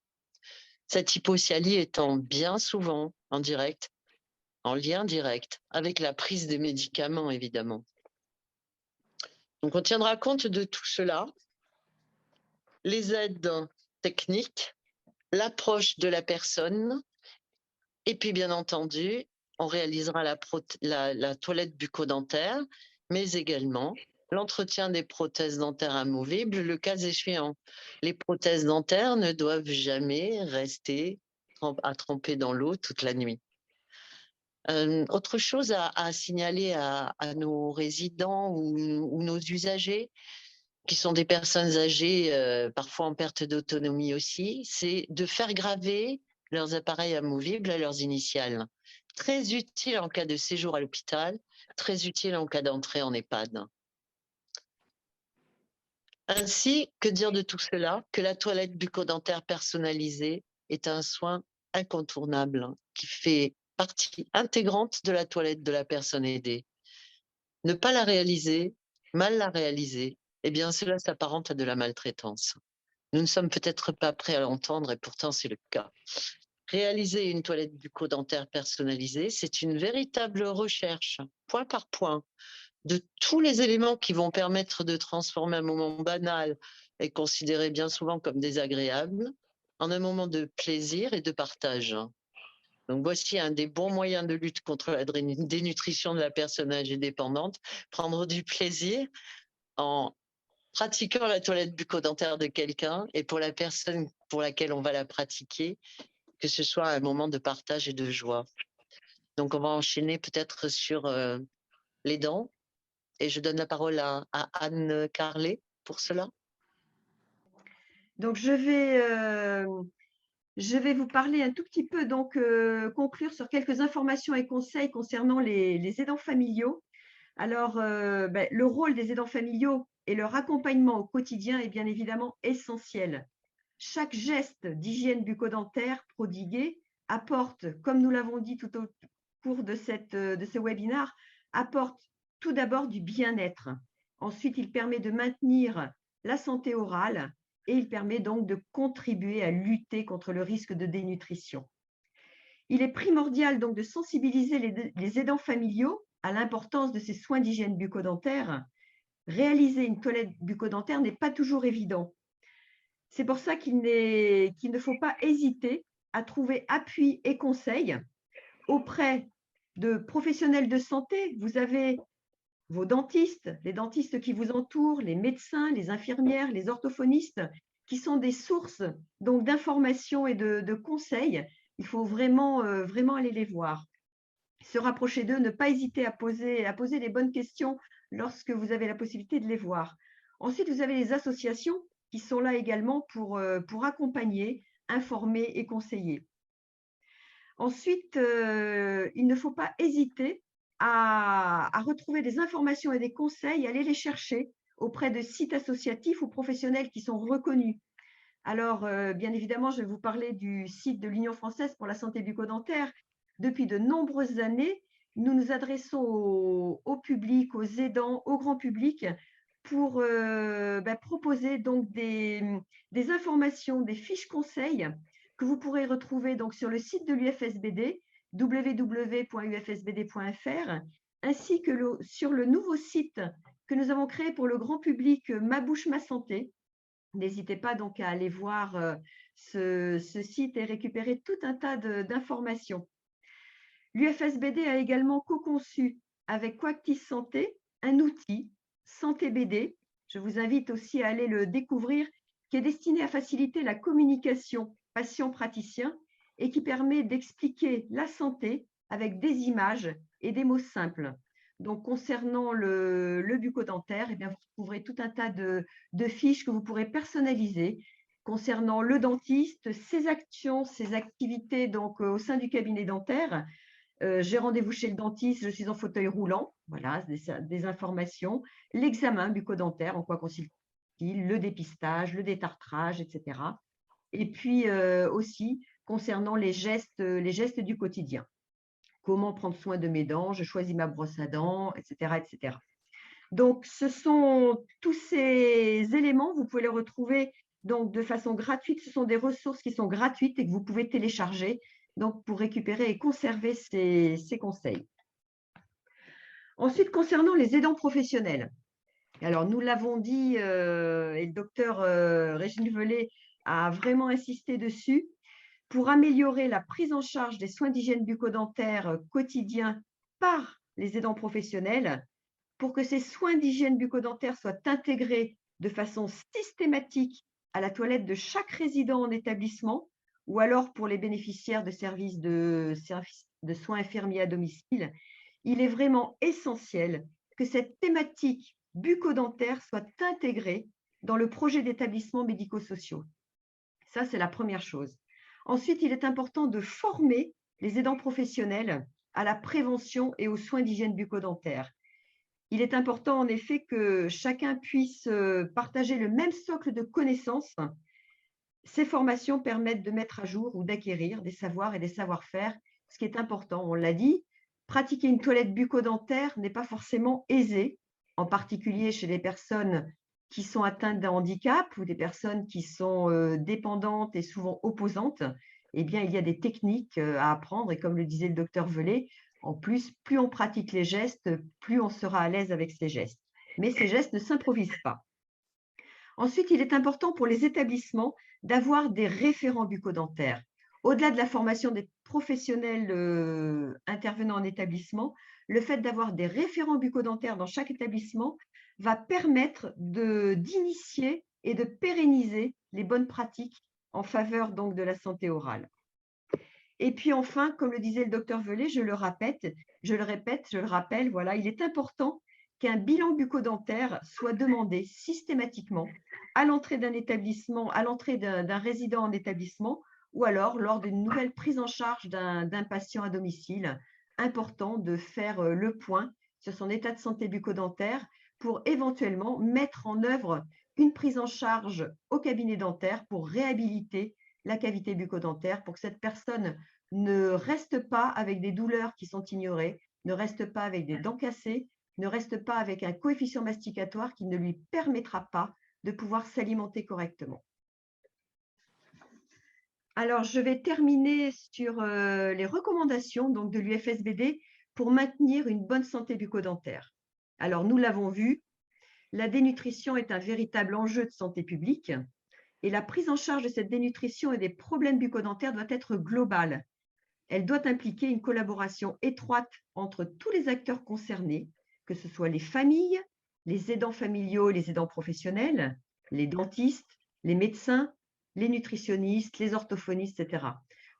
Cette hypocyalie étant bien souvent en lien direct avec la prise des médicaments, évidemment. Donc, on tiendra compte de tout cela. Les aides techniques, l'approche de la personne, et puis bien entendu, on réalisera la toilette bucco-dentaire, mais également l'entretien des prothèses dentaires amovibles, le cas échéant. Les prothèses dentaires ne doivent jamais rester à tremper dans l'eau toute la nuit. Autre chose à signaler à nos résidents ou nos usagers, qui sont des personnes âgées, parfois en perte d'autonomie aussi, c'est de faire graver leurs appareils amovibles à leurs initiales. Très utile en cas de séjour à l'hôpital, très utile en cas d'entrée en EHPAD. Ainsi, que dire de tout cela? Que la toilette bucco-dentaire personnalisée est un soin incontournable qui fait partie intégrante de la toilette de la personne aidée. Ne pas la réaliser, mal la réaliser, eh bien cela s'apparente à de la maltraitance. Nous ne sommes peut-être pas prêts à l'entendre et pourtant c'est le cas. Réaliser une toilette bucco-dentaire personnalisée, c'est une véritable recherche, point par point, de tous les éléments qui vont permettre de transformer un moment banal et considéré bien souvent comme désagréable en un moment de plaisir et de partage. Donc, voici un des bons moyens de lutte contre la dénutrition de la personne âgée dépendante. Prendre du plaisir en pratiquant la toilette bucco-dentaire de quelqu'un et pour la personne pour laquelle on va la pratiquer, que ce soit un moment de partage et de joie. Donc, on va enchaîner peut-être sur les dents. Et je donne la parole à Anne Carlet pour cela. Donc, je vais vous parler un tout petit peu, donc conclure sur quelques informations et conseils concernant les aidants familiaux. Alors, le rôle des aidants familiaux et leur accompagnement au quotidien est bien évidemment essentiel. Chaque geste d'hygiène bucco-dentaire prodigué apporte, comme nous l'avons dit tout au cours de ce webinaire, apporte tout d'abord du bien-être. Ensuite, il permet de maintenir la santé orale et il permet donc de contribuer à lutter contre le risque de dénutrition. Il est primordial donc de sensibiliser les aidants familiaux à l'importance de ces soins d'hygiène bucco-dentaire. Réaliser une toilette bucco-dentaire n'est pas toujours évident. C'est pour ça qu'il ne faut pas hésiter à trouver appui et conseils auprès de professionnels de santé. Vous avez vos dentistes, les dentistes qui vous entourent, les médecins, les infirmières, les orthophonistes, qui sont des sources donc d'informations et de conseils. Il faut vraiment aller les voir. Se rapprocher d'eux, ne pas hésiter à poser les bonnes questions lorsque vous avez la possibilité de les voir. Ensuite, vous avez les associations qui sont là également pour accompagner, informer et conseiller. Ensuite, il ne faut pas hésiter à retrouver des informations et des conseils, aller les chercher auprès de sites associatifs ou professionnels qui sont reconnus. Alors, bien évidemment, je vais vous parler du site de l'Union française pour la santé bucco-dentaire. Depuis de nombreuses années, nous nous adressons au public, aux aidants, au grand public pour proposer donc des informations, des fiches conseils que vous pourrez retrouver donc sur le site de l'UFSBD, www.ufsbd.fr, ainsi que sur le nouveau site que nous avons créé pour le grand public, Ma Bouche, Ma Santé. N'hésitez pas donc à aller voir ce site et récupérer tout un tas d'informations. L'UFSBD a également co-conçu avec Coactis Santé un outil Santé BD. Je vous invite aussi à aller le découvrir, qui est destiné à faciliter la communication patient-praticien et qui permet d'expliquer la santé avec des images et des mots simples. Donc, concernant le bucco-dentaire, vous retrouverez tout un tas de fiches que vous pourrez personnaliser concernant le dentiste, ses actions, ses activités donc, au sein du cabinet dentaire. J'ai rendez-vous chez le dentiste, je suis en fauteuil roulant, voilà, des informations. L'examen bucco-dentaire, en quoi consiste-t-il, le dépistage, le détartrage, etc. Et puis aussi concernant les gestes du quotidien. Comment prendre soin de mes dents, je choisis ma brosse à dents, etc., etc. Donc, ce sont tous ces éléments, vous pouvez les retrouver donc, de façon gratuite. Ce sont des ressources qui sont gratuites et que vous pouvez télécharger donc, pour récupérer et conserver ces conseils. Ensuite, concernant les aidants professionnels. Alors, nous l'avons dit, et le docteur Régine Velay a vraiment insisté dessus. Pour améliorer la prise en charge des soins d'hygiène bucco-dentaire quotidiens par les aidants professionnels, pour que ces soins d'hygiène bucco-dentaire soient intégrés de façon systématique à la toilette de chaque résident en établissement, ou alors pour les bénéficiaires de services de soins infirmiers à domicile, il est vraiment essentiel que cette thématique bucco-dentaire soit intégrée dans le projet d'établissements médico-sociaux. Ça, c'est la première chose. Ensuite, il est important de former les aidants professionnels à la prévention et aux soins d'hygiène bucco-dentaire. Il est important en effet que chacun puisse partager le même socle de connaissances. Ces formations permettent de mettre à jour ou d'acquérir des savoirs et des savoir-faire, ce qui est important. On l'a dit, pratiquer une toilette bucco-dentaire n'est pas forcément aisé, en particulier chez les personnes qui sont atteintes d'un handicap ou des personnes qui sont dépendantes et souvent opposantes. Eh bien, il y a des techniques à apprendre et comme le disait le docteur Velay, en plus, plus on pratique les gestes, plus on sera à l'aise avec ces gestes. Mais ces gestes ne s'improvisent pas. Ensuite, il est important pour les établissements d'avoir des référents bucco-dentaires. Au-delà de la formation des professionnels intervenant en établissement, le fait d'avoir des référents bucco-dentaires dans chaque établissement va permettre d'initier et de pérenniser les bonnes pratiques en faveur donc de la santé orale. Et puis enfin, comme le disait le docteur Velay, je le répète, je le rappelle, voilà, il est important qu'un bilan bucco-dentaire soit demandé systématiquement à l'entrée d'un établissement, à l'entrée d'un résident en établissement, ou alors lors d'une nouvelle prise en charge d'un patient à domicile. Important de faire le point sur son état de santé bucco-dentaire pour éventuellement mettre en œuvre une prise en charge au cabinet dentaire pour réhabiliter la cavité bucco-dentaire, pour que cette personne ne reste pas avec des douleurs qui sont ignorées, ne reste pas avec des dents cassées, ne reste pas avec un coefficient masticatoire qui ne lui permettra pas de pouvoir s'alimenter correctement. Alors, je vais terminer sur les recommandations donc, de l'UFSBD pour maintenir une bonne santé bucco-dentaire. Alors, nous l'avons vu, la dénutrition est un véritable enjeu de santé publique et la prise en charge de cette dénutrition et des problèmes bucco-dentaires doit être globale. Elle doit impliquer une collaboration étroite entre tous les acteurs concernés, que ce soit les familles, les aidants familiaux, les aidants professionnels, les dentistes, les médecins, les nutritionnistes, les orthophonistes, etc.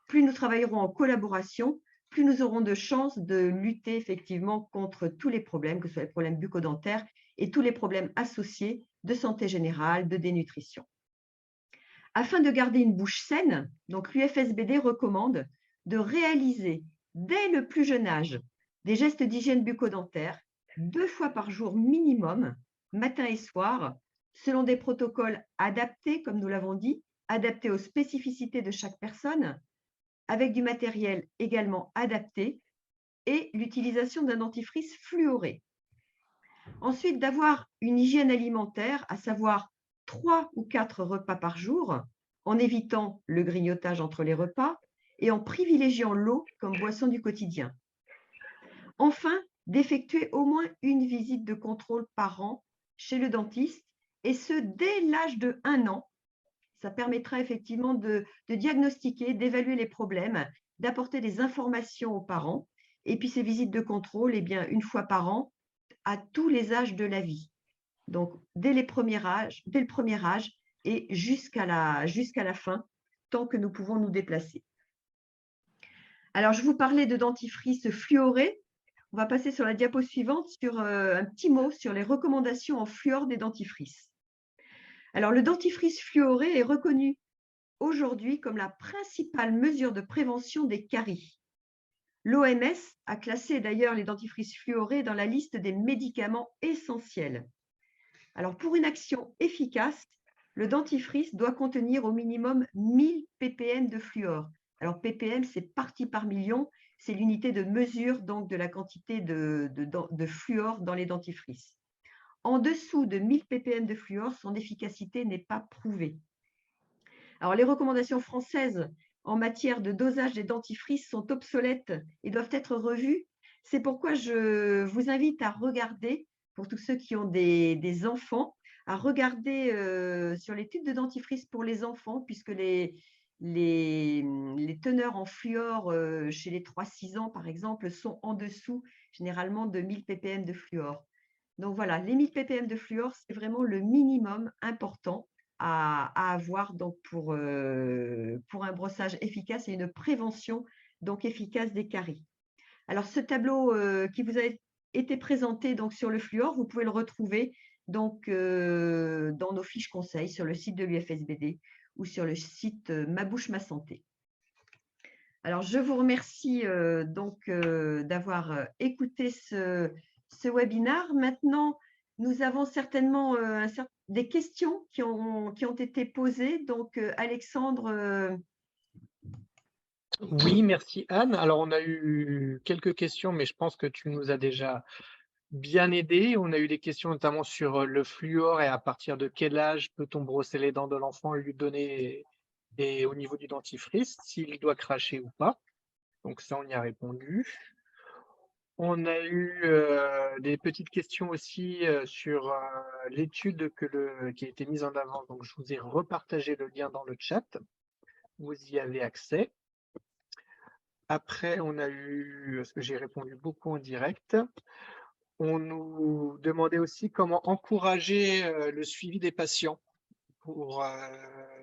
Plus nous travaillerons en collaboration, plus nous aurons de chances de lutter effectivement contre tous les problèmes, que ce soit les problèmes bucco-dentaires et tous les problèmes associés de santé générale, de dénutrition. Afin de garder une bouche saine, donc l'UFSBD recommande de réaliser dès le plus jeune âge des gestes d'hygiène bucco-dentaire 2 fois par jour minimum, matin et soir, selon des protocoles adaptés, comme nous l'avons dit, adaptés aux spécificités de chaque personne, avec du matériel également adapté et l'utilisation d'un dentifrice fluoré. Ensuite, d'avoir une hygiène alimentaire, à savoir 3 ou 4 repas par jour, en évitant le grignotage entre les repas et en privilégiant l'eau comme boisson du quotidien. Enfin, d'effectuer au moins une visite de contrôle par an chez le dentiste, et ce, dès l'âge de 1 an. Ça permettra effectivement de diagnostiquer, d'évaluer les problèmes, d'apporter des informations aux parents. Et puis ces visites de contrôle, eh bien, 1 fois par an, à tous les âges de la vie. Donc, dès le premier âge et jusqu'à la fin, tant que nous pouvons nous déplacer. Alors, je vous parlais de dentifrice fluoré. On va passer sur la diapo suivante sur un petit mot sur les recommandations en fluor des dentifrices. Alors, le dentifrice fluoré est reconnu aujourd'hui comme la principale mesure de prévention des caries. L'OMS a classé d'ailleurs les dentifrices fluorés dans la liste des médicaments essentiels. Alors, pour une action efficace, le dentifrice doit contenir au minimum 1000 ppm de fluor. Alors, ppm, c'est partie par million, c'est l'unité de mesure donc de la quantité de fluor dans les dentifrices. En dessous de 1000 ppm de fluor, son efficacité n'est pas prouvée. Alors, les recommandations françaises en matière de dosage des dentifrices sont obsolètes et doivent être revues. C'est pourquoi je vous invite à regarder, pour tous ceux qui ont des enfants, à regarder sur les tubes de dentifrice pour les enfants, puisque les teneurs en fluor chez les 3-6 ans, par exemple, sont en dessous généralement de 1000 ppm de fluor. Donc voilà, les 1000 ppm de fluor, c'est vraiment le minimum important à avoir donc pour un brossage efficace et une prévention donc efficace des caries. Alors ce tableau qui vous a été présenté donc sur le fluor, vous pouvez le retrouver donc dans nos fiches conseils sur le site de l'UFSBD ou sur le site Ma Bouche Ma Santé. Alors je vous remercie donc d'avoir écouté ce webinaire. Maintenant, nous avons certainement des questions qui ont été posées. Donc, Alexandre. Oui, merci Anne. Alors, on a eu quelques questions, mais je pense que tu nous as déjà bien aidés. On a eu des questions notamment sur le fluor et à partir de quel âge peut-on brosser les dents de l'enfant et lui donner, et au niveau du dentifrice, s'il doit cracher ou pas. Donc ça, on y a répondu. On a eu des petites questions aussi sur l'étude qui a été mise en avant. Donc, je vous ai repartagé le lien dans le chat. Vous y avez accès. Après, on a eu, parce que j'ai répondu beaucoup en direct, on nous demandait aussi comment encourager le suivi des patients pour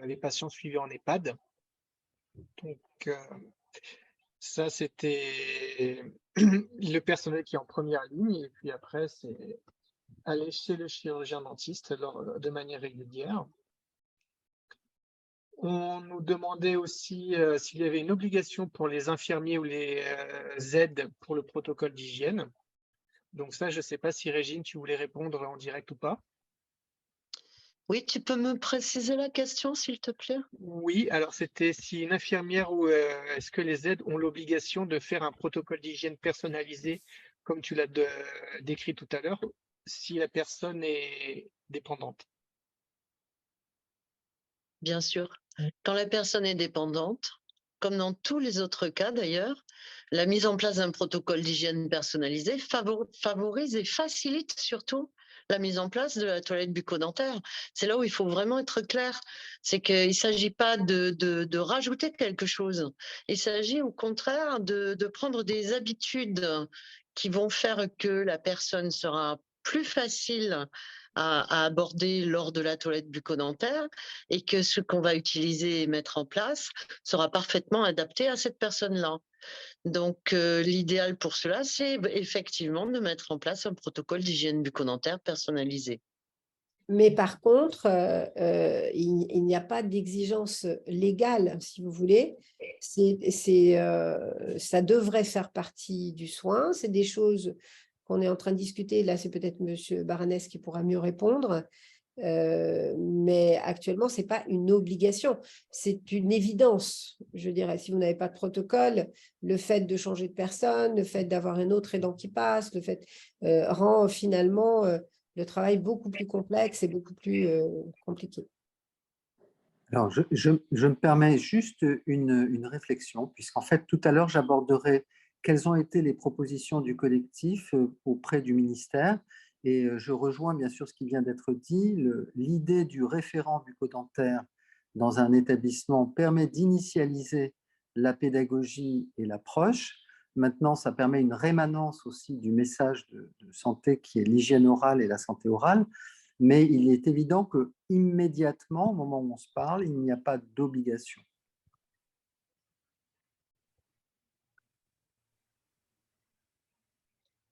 les patients suivis en EHPAD. Donc, ça, c'était le personnel qui est en première ligne. Et puis après, c'est aller chez le chirurgien dentiste de manière régulière. On nous demandait aussi s'il y avait une obligation pour les infirmiers ou les aides pour le protocole d'hygiène. Donc ça, je ne sais pas si Régine, tu voulais répondre en direct ou pas. Oui, tu peux me préciser la question, s'il te plaît? Oui, alors c'était si une infirmière ou est-ce que les aides ont l'obligation de faire un protocole d'hygiène personnalisé, comme tu l'as décrit tout à l'heure, si la personne est dépendante. Bien sûr. Quand la personne est dépendante, comme dans tous les autres cas d'ailleurs, la mise en place d'un protocole d'hygiène personnalisé favorise et facilite surtout la mise en place de la toilette bucco-dentaire. C'est là où il faut vraiment être clair. C'est qu'il ne s'agit pas de rajouter quelque chose. Il s'agit au contraire de prendre des habitudes qui vont faire que la personne sera plus facile à aborder lors de la toilette bucco-dentaire et que ce qu'on va utiliser et mettre en place sera parfaitement adapté à cette personne-là. Donc, l'idéal pour cela, c'est effectivement de mettre en place un protocole d'hygiène bucco-dentaire personnalisé. Mais par contre, il n'y a pas d'exigence légale, si vous voulez. Ça devrait faire partie du soin. C'est des choses qu'on est en train de discuter. Là, c'est peut-être M. Baranès qui pourra mieux répondre. Mais actuellement, ce n'est pas une obligation, c'est une évidence, je dirais. Si vous n'avez pas de protocole, le fait de changer de personne, le fait d'avoir un autre aidant qui passe, le fait rend finalement le travail beaucoup plus complexe et beaucoup plus compliqué. Alors, je me permets juste une réflexion, puisqu'en fait, tout à l'heure, j'aborderai quelles ont été les propositions du collectif auprès du ministère. Et je rejoins bien sûr ce qui vient d'être dit. L'idée du référent bucco-dentaire dans un établissement permet d'initialiser la pédagogie et l'approche. Maintenant, ça permet une rémanence aussi du message de santé qui est l'hygiène orale et la santé orale. Mais il est évident que immédiatement, au moment où on se parle, il n'y a pas d'obligation.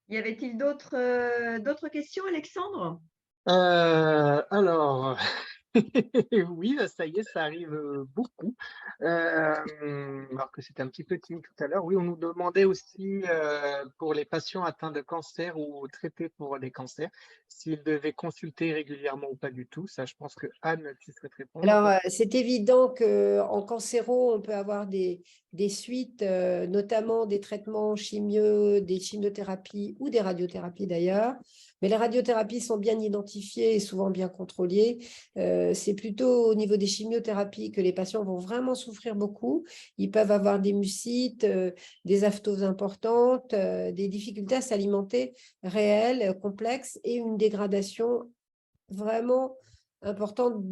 Y avait-il d'autres questions, Alexandre? Alors, oui, là, ça y est, ça arrive beaucoup. Alors que c'était un petit peu timide tout à l'heure. Oui, on nous demandait aussi pour les patients atteints de cancer ou traités pour des cancers, s'ils devaient consulter régulièrement ou pas du tout. Ça, je pense que Anne, tu souhaites répondre. Alors, c'est évident qu'en cancéro, on peut avoir des suites, notamment des traitements des chimiothérapies ou des radiothérapies d'ailleurs. Mais les radiothérapies sont bien identifiées et souvent bien contrôlées. C'est plutôt au niveau des chimiothérapies que les patients vont vraiment souffrir beaucoup. Ils peuvent avoir des mucites, des aphthoses importantes, des difficultés à s'alimenter réelles, complexes et une dégradation vraiment importante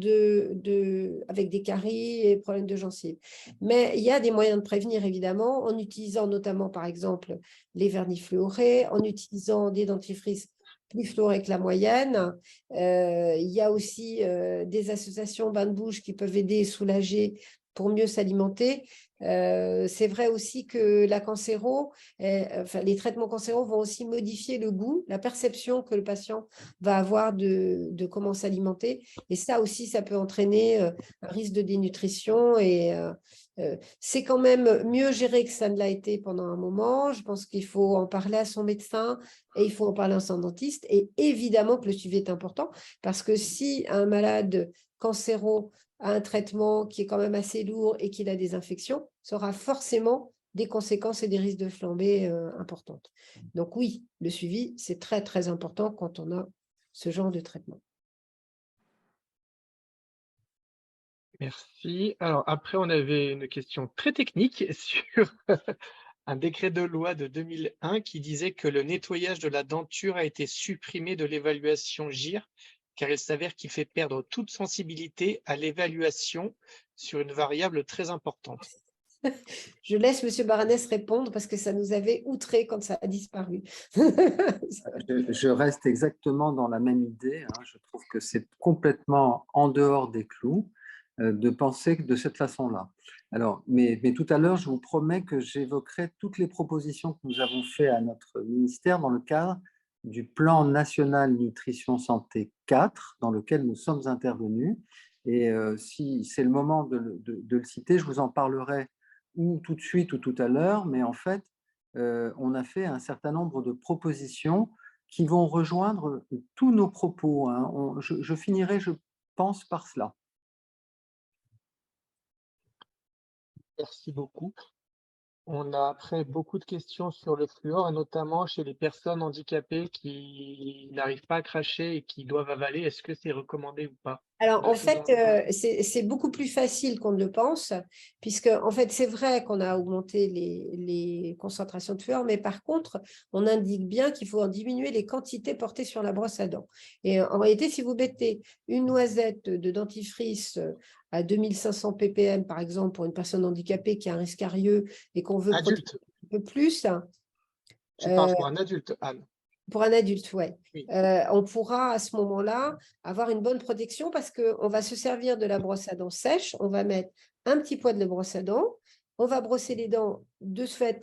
avec des caries et problèmes de gencives. Mais il y a des moyens de prévenir, évidemment, en utilisant notamment, par exemple, les vernis fluorés, en utilisant des dentifrices plus fluorés que la moyenne. Il y a aussi des associations bains de bouche qui peuvent aider et soulager pour mieux s'alimenter. C'est vrai aussi que les traitements cancéraux vont aussi modifier le goût, la perception que le patient va avoir de comment s'alimenter. Et ça aussi, ça peut entraîner un risque de dénutrition. Et c'est quand même mieux géré que ça ne l'a été pendant un moment. Je pense qu'il faut en parler à son médecin et il faut en parler à son dentiste. Et évidemment que le suivi est important parce que si un malade cancéro a un traitement qui est quand même assez lourd et qu'il a des infections, ça aura forcément des conséquences et des risques de flambée importantes. Donc oui, le suivi, c'est très, très important quand on a ce genre de traitement. Merci. Alors, après, on avait une question très technique sur un décret de loi de 2001 qui disait que le nettoyage de la denture a été supprimé de l'évaluation GIR, car il s'avère qu'il fait perdre toute sensibilité à l'évaluation sur une variable très importante. Je laisse M. Baranès répondre parce que ça nous avait outré quand ça a disparu. Je reste exactement dans la même idée, hein. Je trouve que c'est complètement en dehors des clous de penser de cette façon-là. Alors, mais tout à l'heure, je vous promets que j'évoquerai toutes les propositions que nous avons faites à notre ministère dans le cadre du plan national nutrition santé 4, dans lequel nous sommes intervenus. Et si c'est le moment de le citer, je vous en parlerai ou tout de suite ou tout à l'heure, mais en fait, on a fait un certain nombre de propositions qui vont rejoindre tous nos propos, hein. Je finirai, je pense, par cela. Merci beaucoup. On a après beaucoup de questions sur le fluor, et notamment chez les personnes handicapées qui n'arrivent pas à cracher et qui doivent avaler. Est-ce que c'est recommandé ou pas? Alors, en Est-ce que fait, c'est beaucoup plus facile qu'on ne le pense, puisque, en fait, c'est vrai qu'on a augmenté les concentrations de fluor, mais par contre, on indique bien qu'il faut en diminuer les quantités portées sur la brosse à dents. Et en réalité, si vous mettez une noisette de dentifrice à 2500 ppm, par exemple, pour une personne handicapée qui a un risque et qu'on veut protéger adulte, un peu plus, je parle pour un adulte, Anne. pour un adulte, oui. Oui. On pourra à ce moment-là avoir une bonne protection parce qu'on va se servir de la brosse à dents sèche, on va mettre un petit poids de brosse à dents, on va brosser les dents, de ce fait,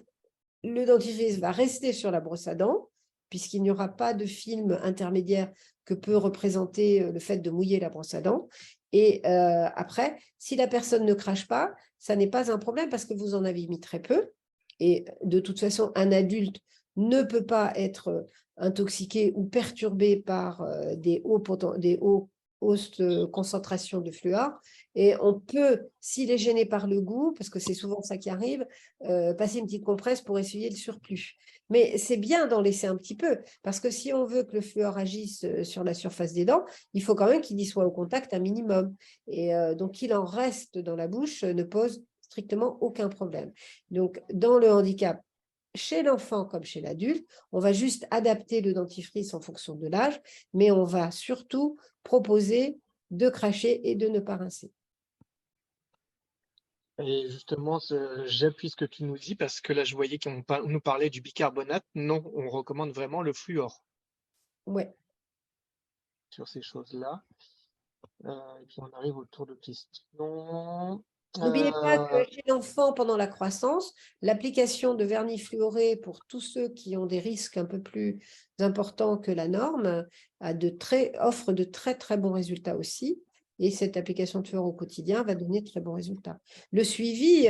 le dentifrice va rester sur la brosse à dents puisqu'il n'y aura pas de film intermédiaire que peut représenter le fait de mouiller la brosse à dents. Et après, si la personne ne crache pas, ça n'est pas un problème parce que vous en avez mis très peu. Et de toute façon, un adulte ne peut pas être intoxiqué ou perturbé par des hausses concentrations de fluor. Et on peut, s'il est gêné par le goût, parce que c'est souvent ça qui arrive, passer une petite compresse pour essuyer le surplus. Mais c'est bien d'en laisser un petit peu, parce que si on veut que le fluor agisse sur la surface des dents, il faut quand même qu'il y soit au contact un minimum. Et donc, qu'il en reste dans la bouche ne pose strictement aucun problème. Donc, dans le handicap, chez l'enfant comme chez l'adulte, on va juste adapter le dentifrice en fonction de l'âge, mais on va surtout proposer de cracher et de ne pas rincer. Et justement, j'appuie ce que tu nous dis parce que là, je voyais qu'on nous parlait du bicarbonate. Non, on recommande vraiment le fluor Ouais. sur ces choses-là. Et puis on arrive au tour de questions. N'oubliez pas que chez l'enfant, pendant la croissance, l'application de vernis fluoré pour tous ceux qui ont des risques un peu plus importants que la norme offre de très, très bons résultats aussi. Et cette application de fluor au quotidien va donner de très bons résultats. Le suivi,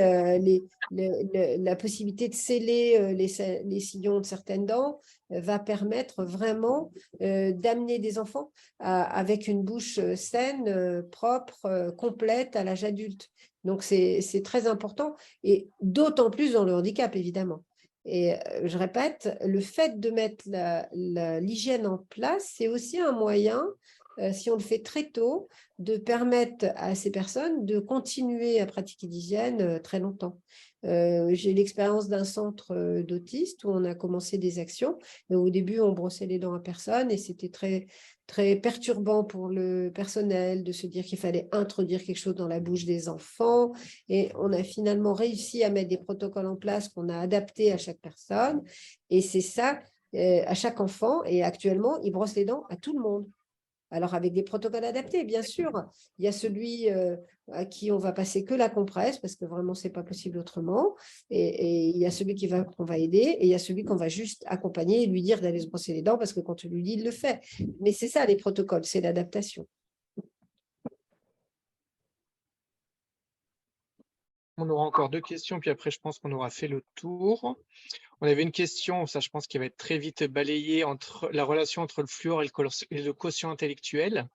la possibilité de sceller les sillons de certaines dents va permettre vraiment d'amener des enfants avec une bouche saine, propre, complète à l'âge adulte. Donc, c'est très important et d'autant plus dans le handicap, évidemment. Et je répète, le fait de mettre l'hygiène en place, c'est aussi un moyen, si on le fait très tôt, de permettre à ces personnes de continuer à pratiquer l'hygiène très longtemps. J'ai l'expérience d'un centre d'autistes où on a commencé des actions. Et au début, on brossait les dents à personne et c'était très, très perturbant pour le personnel de se dire qu'il fallait introduire quelque chose dans la bouche des enfants. Et on a finalement réussi à mettre des protocoles en place qu'on a adaptés à chaque personne. Et c'est ça, à chaque enfant. Et actuellement, ils brossent les dents à tout le monde. Alors, avec des protocoles adaptés, bien sûr. Il y a celui à qui on va passer que la compresse, parce que vraiment, ce n'est pas possible autrement. Et il y a celui qu'on va aider, et il y a celui qu'on va juste accompagner et lui dire d'aller se brosser les dents, parce que quand tu lui dis, il le fait. Mais c'est ça, les protocoles, c'est l'adaptation. On aura encore 2 questions, puis après, je pense qu'on aura fait le tour. On avait une question, ça je pense qu'il va être très vite balayé, entre la relation entre le fluor et le quotient intellectuel.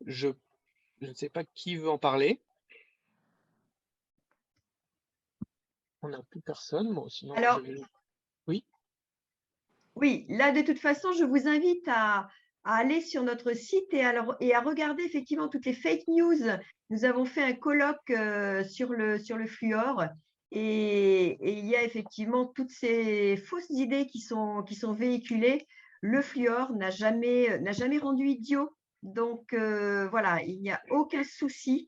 Je ne sais pas qui veut en parler. On n'a plus personne. Bon, sinon, Alors, oui. Oui, là, de toute façon, je vous invite à aller sur notre site et à regarder effectivement toutes les fake news. Nous avons fait un colloque sur le fluor et il y a effectivement toutes ces fausses idées qui sont véhiculées. Le fluor n'a jamais rendu idiot. Donc, voilà, il n'y a aucun souci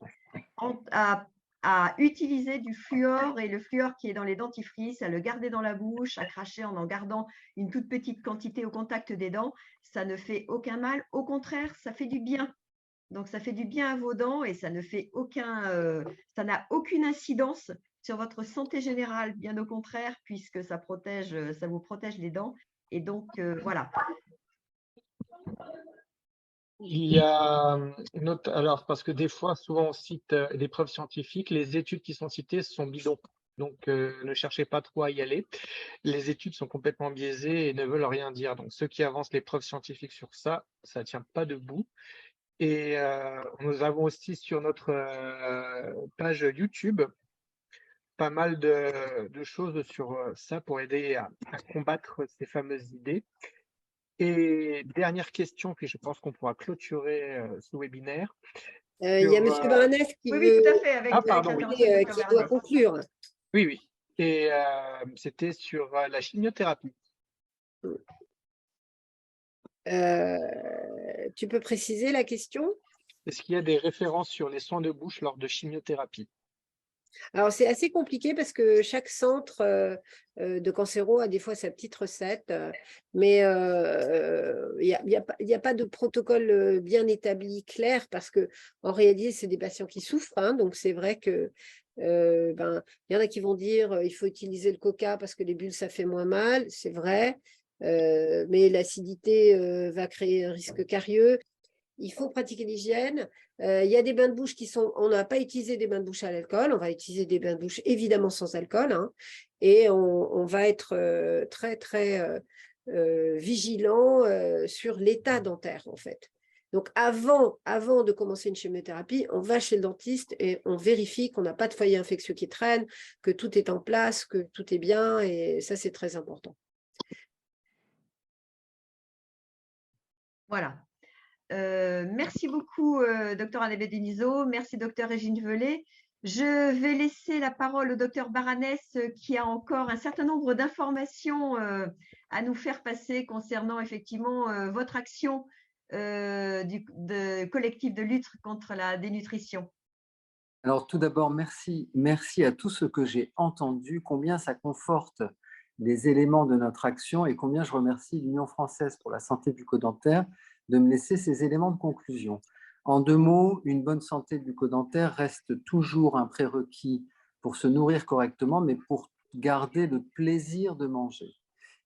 à à utiliser du fluor et le fluor qui est dans les dentifrices, à le garder dans la bouche, à cracher en gardant une toute petite quantité au contact des dents, ça ne fait aucun mal. Au contraire, ça fait du bien. Donc, ça fait du bien à vos dents et ça ne fait ça n'a aucune incidence sur votre santé générale, bien au contraire, puisque ça vous protège les dents. Et donc, voilà. Il y a une autre, alors parce que des fois, souvent on cite des preuves scientifiques, les études qui sont citées sont bidons. Donc, ne cherchez pas trop à y aller. Les études sont complètement biaisées et ne veulent rien dire. Donc, ceux qui avancent les preuves scientifiques sur ça, ça ne tient pas debout. Et nous avons aussi sur notre page YouTube pas mal de choses sur ça pour aider à combattre ces fameuses idées. Et dernière question, puis je pense qu'on pourra clôturer ce webinaire. Il y a M. Baranès qui Oui, veut tout à fait, avec pardon, oui. l'intervention de Dr. qui doit Baranès. conclure. Oui, oui. Et c'était sur la chimiothérapie. Tu peux préciser la question? Est-ce qu'il y a des références sur les soins de bouche lors de chimiothérapie? Alors, c'est assez compliqué parce que chaque centre de cancéro a des fois sa petite recette, mais il n'y a pas de protocole bien établi, clair, parce qu'en réalité, c'est des patients qui souffrent. Hein, donc, c'est vrai que il y en a qui vont dire il faut utiliser le coca parce que les bulles, ça fait moins mal. C'est vrai, mais l'acidité va créer un risque carieux. Il faut pratiquer l'hygiène. Il y a des bains de bouche on n'a pas utilisé des bains de bouche à l'alcool, on va utiliser des bains de bouche évidemment sans alcool, hein, et on va être très, très vigilant sur l'état dentaire, en fait. Donc, avant de commencer une chimiothérapie, on va chez le dentiste et on vérifie qu'on n'a pas de foyer infectieux qui traîne, que tout est en place, que tout est bien, et ça, c'est très important. Voilà. Merci beaucoup, Dr. Annabelle Denisot. Merci, Dr. Régine Velay. Je vais laisser la parole au Dr. Baranès qui a encore un certain nombre d'informations à nous faire passer concernant effectivement votre action du collectif de lutte contre la dénutrition. Alors tout d'abord, merci à tout ce que j'ai entendu, combien ça conforte les éléments de notre action et combien je remercie l'Union française pour la santé bucco-dentaire de me laisser ces éléments de conclusion. En 2 mots, une bonne santé bucco-dentaire reste toujours un prérequis pour se nourrir correctement, mais pour garder le plaisir de manger.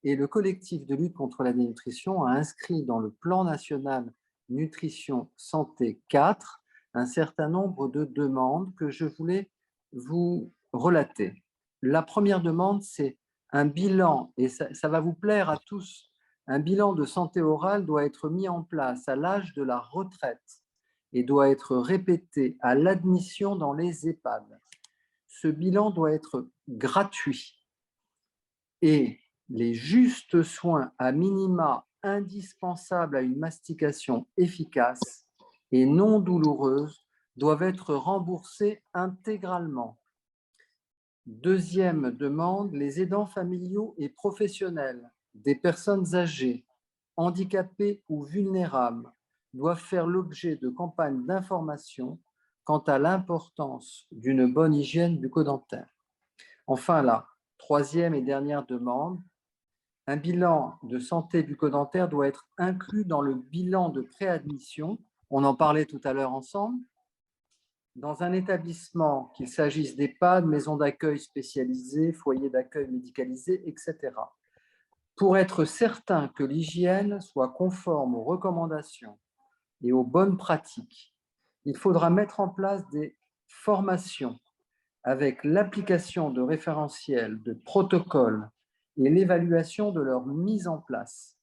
Et le collectif de lutte contre la dénutrition a inscrit dans le plan national Nutrition Santé 4 un certain nombre de demandes que je voulais vous relater. La première demande, c'est un bilan, et ça va vous plaire à tous, un bilan de santé orale doit être mis en place à l'âge de la retraite et doit être répété à l'admission dans les EHPAD. Ce bilan doit être gratuit et les justes soins à minima indispensables à une mastication efficace et non douloureuse doivent être remboursés intégralement. Deuxième demande, les aidants familiaux et professionnels des personnes âgées, handicapées ou vulnérables doivent faire l'objet de campagnes d'information quant à l'importance d'une bonne hygiène bucco-dentaire. Enfin, la troisième et dernière demande, un bilan de santé bucco-dentaire doit être inclus dans le bilan de préadmission, on en parlait tout à l'heure ensemble, dans un établissement, qu'il s'agisse d'EHPAD, maisons d'accueil spécialisées, foyers d'accueil médicalisés, etc. Pour être certain que l'hygiène soit conforme aux recommandations et aux bonnes pratiques, il faudra mettre en place des formations avec l'application de référentiels, de protocoles et l'évaluation de leur mise en place.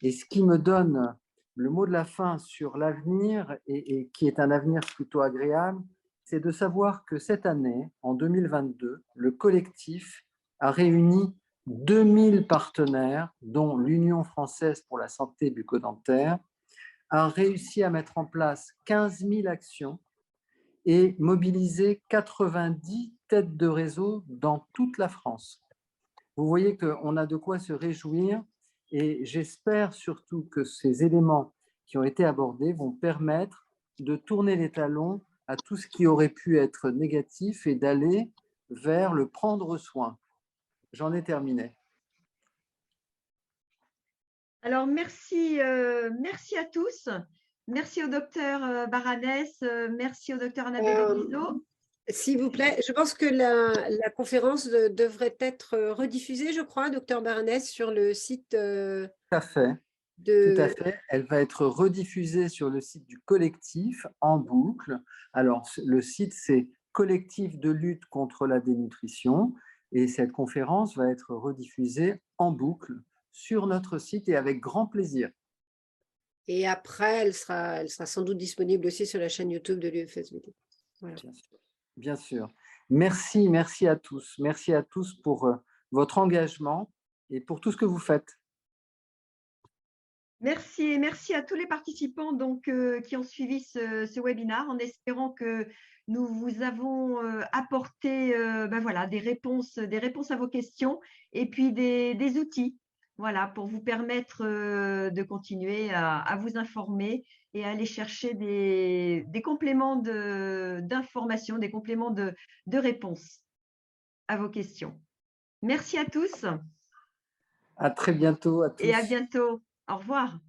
Et ce qui me donne le mot de la fin sur l'avenir, et qui est un avenir plutôt agréable, c'est de savoir que cette année, en 2022, le collectif a réuni 2000 partenaires, dont l'Union française pour la santé bucco-dentaire, a réussi à mettre en place 15 000 actions et mobiliser 90 têtes de réseau dans toute la France. Vous voyez qu'on a de quoi se réjouir et j'espère surtout que ces éléments qui ont été abordés vont permettre de tourner les talons à tout ce qui aurait pu être négatif et d'aller vers le prendre soin. J'en ai terminé. Alors, merci à tous. Merci au docteur Baranès, merci au docteur Annabelle Guizot. S'il vous plaît, je pense que la conférence devrait être rediffusée, je crois, docteur Baranès, sur le site Tout à fait. de… Tout à fait. Elle va être rediffusée sur le site du collectif en boucle. Alors, le site, c'est Collectif de lutte contre la dénutrition. Et cette conférence va être rediffusée en boucle sur notre site et avec grand plaisir. Et après, elle sera sans doute disponible aussi sur la chaîne YouTube de l'UFSBD. Voilà. Bien sûr. Merci à tous. Merci à tous pour votre engagement et pour tout ce que vous faites. Merci et merci à tous les participants donc, qui ont suivi ce webinaire en espérant que nous vous avons apporté voilà, des réponses à vos questions et puis des outils voilà, pour vous permettre de continuer à vous informer et à aller chercher des compléments d'informations, des compléments de réponses à vos questions. Merci à tous À très bientôt à tous. et à bientôt. Au revoir.